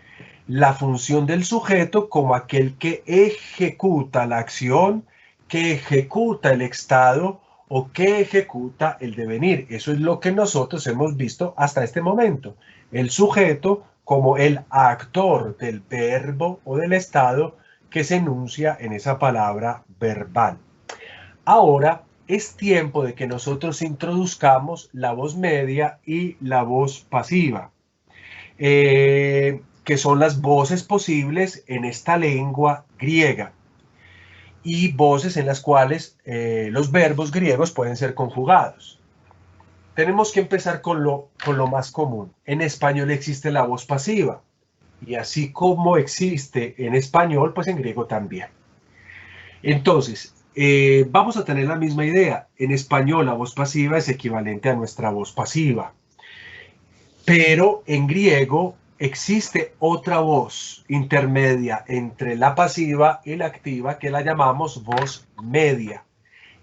A: la función del sujeto como aquel que ejecuta la acción, que ejecuta el estado o que ejecuta el devenir. Eso es lo que nosotros hemos visto hasta este momento. El sujeto como el actor del verbo o del estado que se enuncia en esa palabra verbal. Ahora es tiempo de que nosotros introduzcamos la voz media y la voz pasiva, que son las voces posibles en esta lengua griega y voces en las cuales los verbos griegos pueden ser conjugados. Tenemos que empezar con lo más común. En español existe la voz pasiva y así como existe en español, pues en griego también. Entonces, vamos a tener la misma idea. En español la voz pasiva es equivalente a nuestra voz pasiva. Pero en griego existe otra voz intermedia entre la pasiva y la activa que la llamamos voz media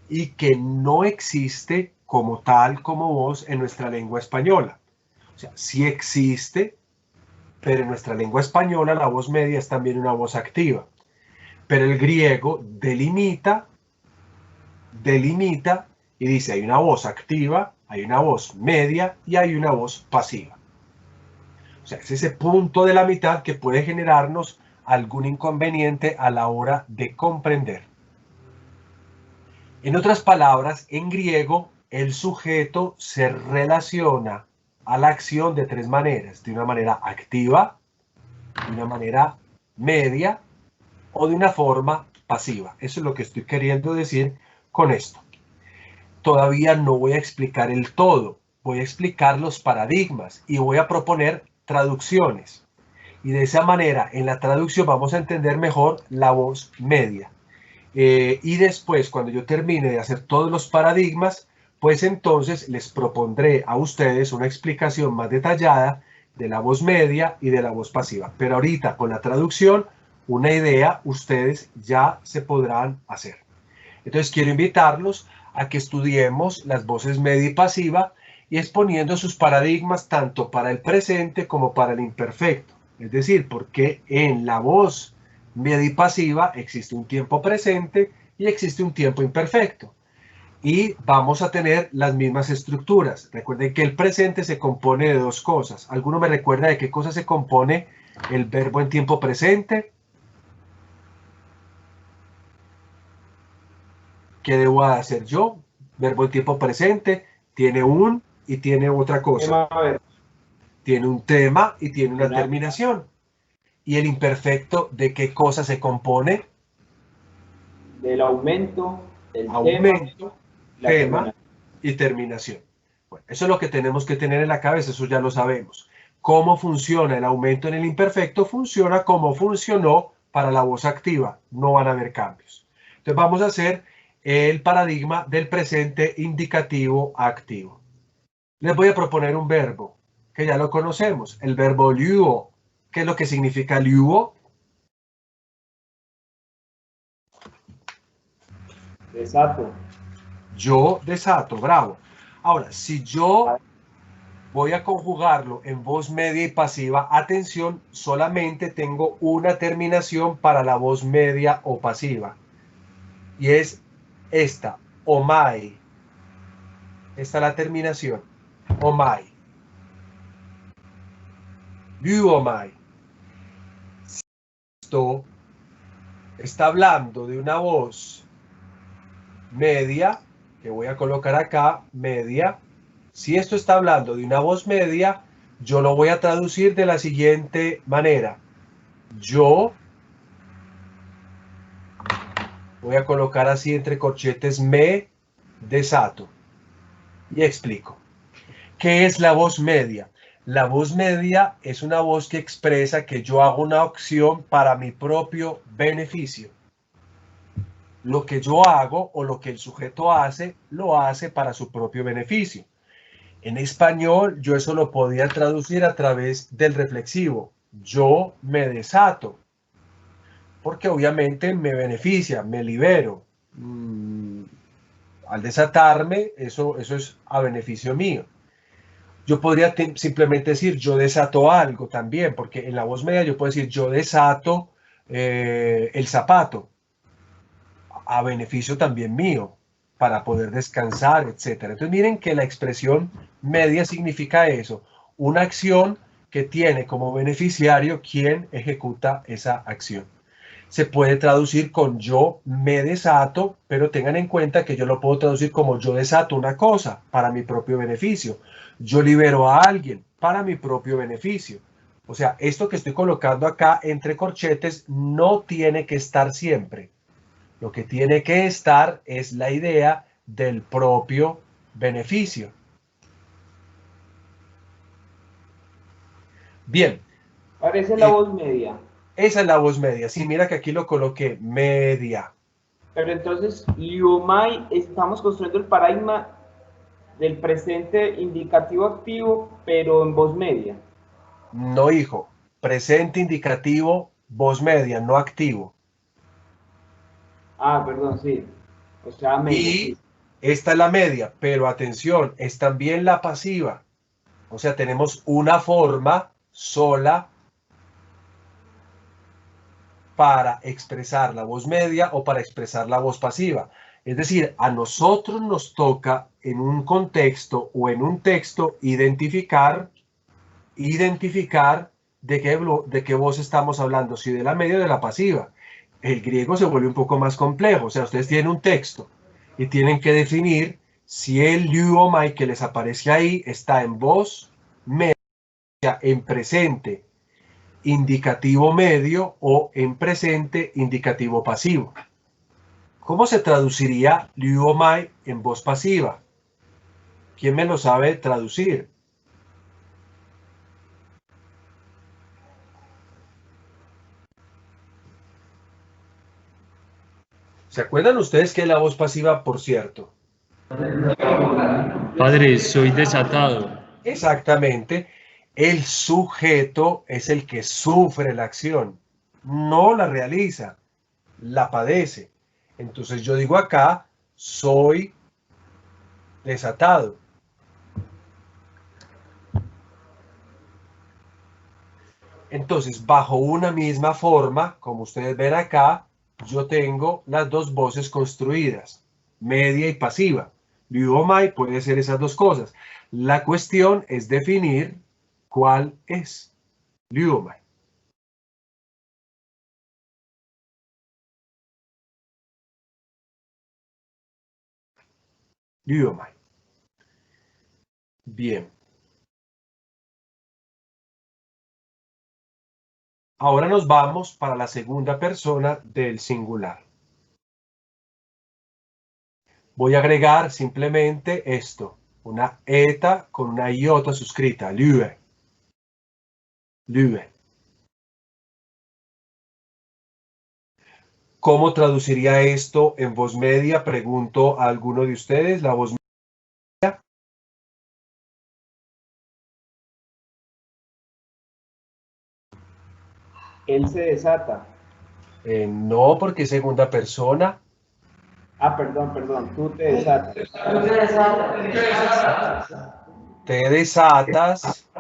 A: y que no existe como tal como voz en nuestra lengua española. O sea, sí existe, pero en nuestra lengua española la voz media es también una voz activa. Pero el griego delimita y dice hay una voz activa, hay una voz media y hay una voz pasiva. O sea, es ese punto de la mitad que puede generarnos algún inconveniente a la hora de comprender. En otras palabras, en griego, el sujeto se relaciona a la acción de tres maneras. De una manera activa, de una manera media o de una forma pasiva. Eso es lo que estoy queriendo decir con esto. todavía no voy a explicar el todo, voy a explicar los paradigmas y voy a proponer traducciones. Y de esa manera, en la traducción vamos a entender mejor la voz media. Y después, cuando yo termine de hacer todos los paradigmas, pues entonces les propondré a ustedes una explicación más detallada de la voz media y de la voz pasiva. Pero ahorita, con la traducción, una idea ustedes ya se podrán hacer. Entonces, quiero invitarlos a que estudiemos las voces media y pasiva y exponiendo sus paradigmas tanto para el presente como para el imperfecto. Es decir, porque en la voz media y pasiva existe un tiempo presente y existe un tiempo imperfecto. Y vamos a tener las mismas estructuras. Recuerden que el presente se compone de dos cosas. ¿Alguno me recuerda de qué cosa se compone el verbo en tiempo presente? ¿Qué debo hacer yo? Verbo en tiempo presente tiene un y tiene otra cosa. Tiene un tema y tiene una terminación. ¿Y el imperfecto de qué cosa se compone?
B: Del aumento, el
A: tema y terminación. Bueno, eso es lo que tenemos que tener en la cabeza, eso ya lo sabemos. ¿Cómo funciona el aumento en el imperfecto? Funciona como funcionó para la voz activa, no van a haber cambios. Entonces vamos a hacer el paradigma del presente indicativo activo. Les voy a proponer un verbo que ya lo conocemos, el verbo luo. ¿Qué es lo que significa luo?
B: Desato.
A: Yo desato, bravo. Ahora, si yo voy a conjugarlo en voz media y pasiva, atención, solamente tengo una terminación para la voz media o pasiva. Y es esta, omai. Esta es la terminación, omai. Luomai. Esto está hablando de una voz media, que voy a colocar acá, media. Si esto está hablando de una voz media, yo lo voy a traducir de la siguiente manera. Yo voy a colocar así entre corchetes me desato. Y explico. ¿Qué es la voz media? La voz media es una voz que expresa que yo hago una acción para mi propio beneficio. Lo que yo hago o lo que el sujeto hace, lo hace para su propio beneficio. En español, yo eso lo podía traducir a través del reflexivo. Yo me desato. Porque obviamente me beneficia, me libero. Al desatarme, eso es a beneficio mío. Yo podría simplemente decir yo desato algo también, porque en la voz media yo puedo decir yo desato el zapato, a beneficio también mío, para poder descansar, etc. Entonces miren que la expresión media significa eso, una acción que tiene como beneficiario quien ejecuta esa acción. Se puede traducir con yo me desato, pero tengan en cuenta que yo lo puedo traducir como yo desato una cosa para mi propio beneficio. Yo libero a alguien para mi propio beneficio. O sea, esto que estoy colocando acá entre corchetes no tiene que estar siempre. Lo que tiene que estar es la idea del propio beneficio. Bien.
B: Parece la voz media.
A: Esa es la voz media. Sí, mira que aquí lo coloqué, media.
B: Pero entonces, luomai, estamos construyendo el paradigma del presente indicativo activo, pero en voz media.
A: No, hijo. Presente indicativo, voz media, no activo.
B: Ah, perdón, sí. O sea, media.
A: Y
B: sí.
A: esta es la media, pero atención, es también la pasiva. O sea, tenemos una forma sola para expresar la voz media o para expresar la voz pasiva. Es decir, a nosotros nos toca en un contexto o en un texto identificar de qué voz estamos hablando, si de la media o de la pasiva. El griego se vuelve un poco más complejo, o sea, ustedes tienen un texto y tienen que definir si el luomai que les aparece ahí está en voz media, en presente indicativo medio o en presente indicativo pasivo. ¿Cómo se traduciría Liuomai en voz pasiva? ¿Quién me lo sabe traducir? ¿Se acuerdan ustedes qué es la voz pasiva, por cierto?
G: Padre, soy desatado.
A: Exactamente. El sujeto es el que sufre la acción, no la realiza, la padece. Entonces yo digo acá, soy desatado. Entonces, bajo una misma forma, como ustedes ven acá, yo tengo las dos voces construidas, media y pasiva. Liuomai puede ser esas dos cosas. La cuestión es definir cuál es Liuomai. Liuomai. Bien. Ahora nos vamos para la segunda persona del singular. Voy a agregar simplemente esto, una eta con una iota suscrita, lue. Lue. ¿Cómo traduciría esto en voz media? Pregunto a alguno de ustedes, la voz media.
B: Él se desata.
A: No, porque es segunda persona.
B: Ah, perdón, tú te desatas.
A: Te desatas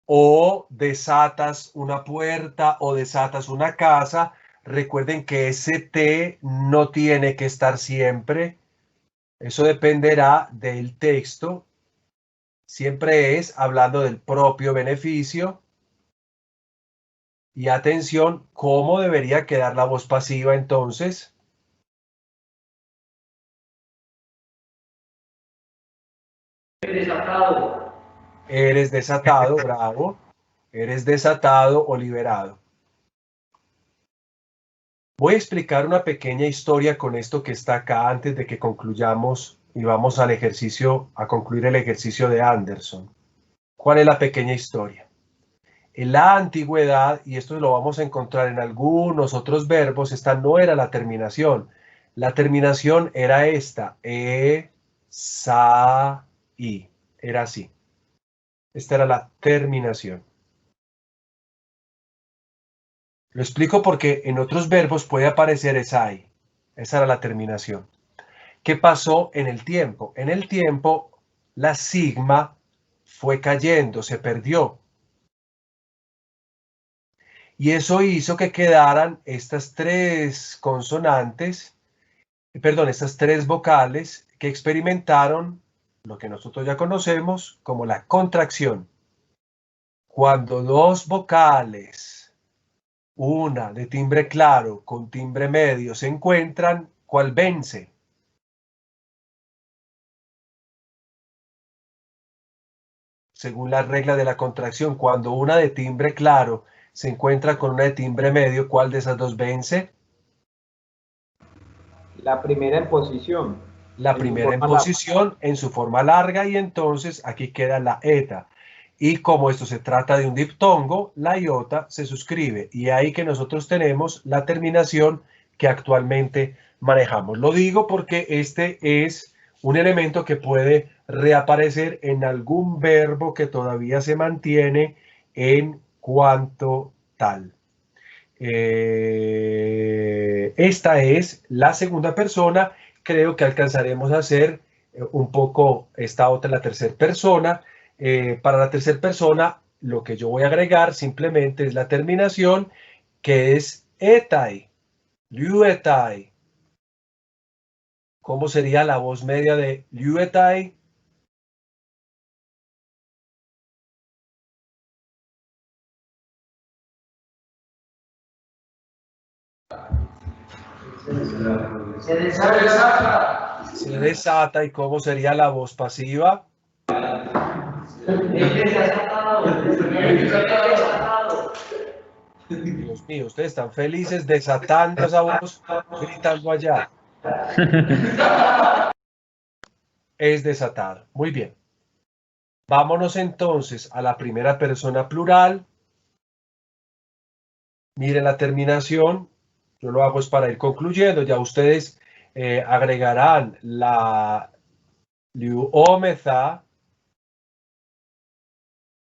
A: o desatas una puerta o desatas una casa. Recuerden que ese te no tiene que estar siempre. Eso dependerá del texto. Siempre es hablando del propio beneficio. Y atención, ¿cómo debería quedar la voz pasiva entonces?
B: Desatado.
A: Eres desatado, bravo. Eres desatado o liberado. Voy a explicar una pequeña historia con esto que está acá antes de que concluyamos y vamos al ejercicio, a concluir el ejercicio de Anderson. ¿Cuál es la pequeña historia? En la antigüedad, y esto lo vamos a encontrar en algunos otros verbos, esta no era la terminación. La terminación era esta, sa, i. Era así. Esta era la terminación. Lo explico porque en otros verbos puede aparecer esai. Esa era la terminación. ¿Qué pasó en el tiempo? En el tiempo, la sigma fue cayendo, se perdió. Y eso hizo que quedaran estas tres consonantes, estas tres vocales que experimentaron lo que nosotros ya conocemos como la contracción. Cuando dos vocales, una de timbre claro con timbre medio, se encuentran, ¿cuál vence? Según la regla de la contracción, cuando una de timbre claro se encuentra con una de timbre medio, ¿cuál de esas dos vence?
B: La primera en posición.
A: La primera en posición en su forma larga y entonces aquí queda la eta. Y como esto se trata de un diptongo, la iota se suscribe y ahí que nosotros tenemos la terminación que actualmente manejamos. Lo digo porque este es un elemento que puede reaparecer en algún verbo que todavía se mantiene en cuanto tal. Esta es la segunda persona. Creo que alcanzaremos a hacer un poco esta otra, la tercera persona. Para la tercera persona, lo que yo voy a agregar simplemente es la terminación que es etai, liuetai. ¿Cómo sería la voz media de liuetai?
B: Se desata.
A: Se desata. ¿Y cómo sería la voz pasiva? Dios mío, ustedes están felices desatando esa voz, gritando allá. Es desatado. Muy bien. Vámonos entonces a la primera persona plural. Miren la terminación. Yo lo hago es para ir concluyendo. Ya ustedes agregarán la liuómetha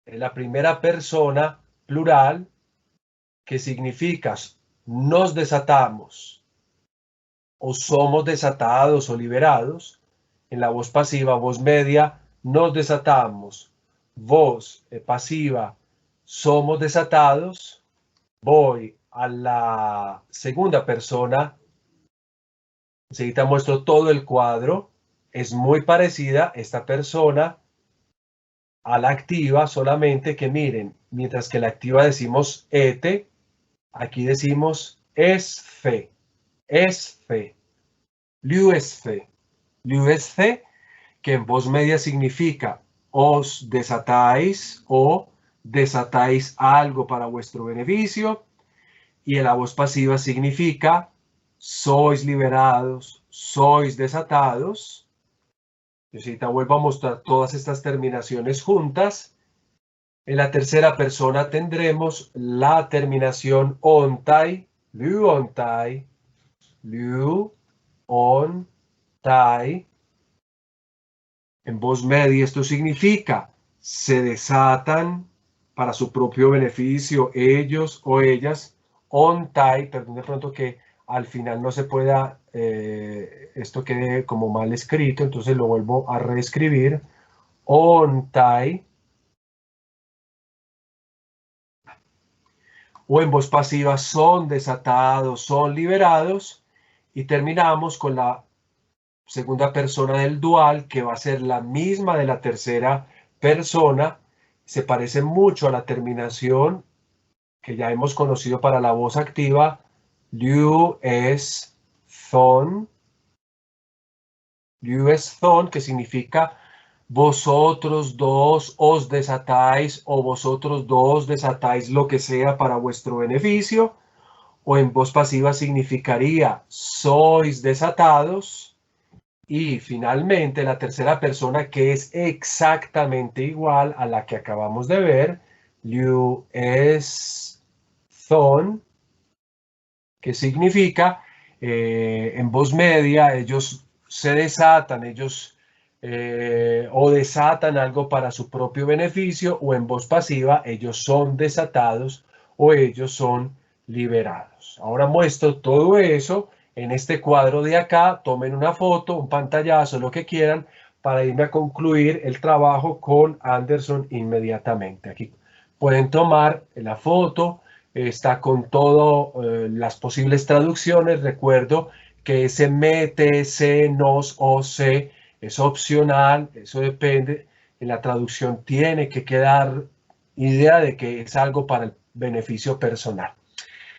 A: en la primera persona plural, que significa nos desatamos o somos desatados o liberados. En la voz pasiva, voz media, nos desatamos. Voz pasiva, somos desatados. Voy a la segunda persona. Enseguida muestro todo el cuadro. Es muy parecida esta persona a la activa, solamente que miren, mientras que la activa decimos ete, aquí decimos esfe, esfe, liuesfe, liuesfe, que en voz media significa os desatáis o desatáis algo para vuestro beneficio, y en la voz pasiva significa sois liberados, sois desatados. Yo ahorita vuelvo a mostrar todas estas terminaciones juntas. En la tercera persona tendremos la terminación ontai, luontai, luontai. En voz media esto significa se desatan para su propio beneficio ellos o ellas. Ontai, perdón de pronto que al final no se pueda, esto quede como mal escrito, entonces lo vuelvo a reescribir. Ontai. O en voz pasiva son desatados, son liberados. Y terminamos con la segunda persona del dual, que va a ser la misma de la tercera persona. Se parece mucho a la terminación que ya hemos conocido para la voz activa. Liu es thon. Liu es thon, que significa vosotros dos os desatáis o vosotros dos desatáis lo que sea para vuestro beneficio. O en voz pasiva significaría sois desatados. Y finalmente la tercera persona, que es exactamente igual a la que acabamos de ver, liu es thon, que significa en voz media ellos se desatan, ellos o desatan algo para su propio beneficio, o en voz pasiva ellos son desatados o ellos son liberados. Ahora muestro todo eso en este cuadro de acá. Tomen una foto, un pantallazo, lo que quieran, para irme a concluir el trabajo con Anderson inmediatamente. Aquí pueden tomar la foto, está con todas las posibles traducciones. Recuerdo que ese me, te, se, nos o se es opcional, eso depende. En la traducción tiene que quedar idea de que es algo para el beneficio personal.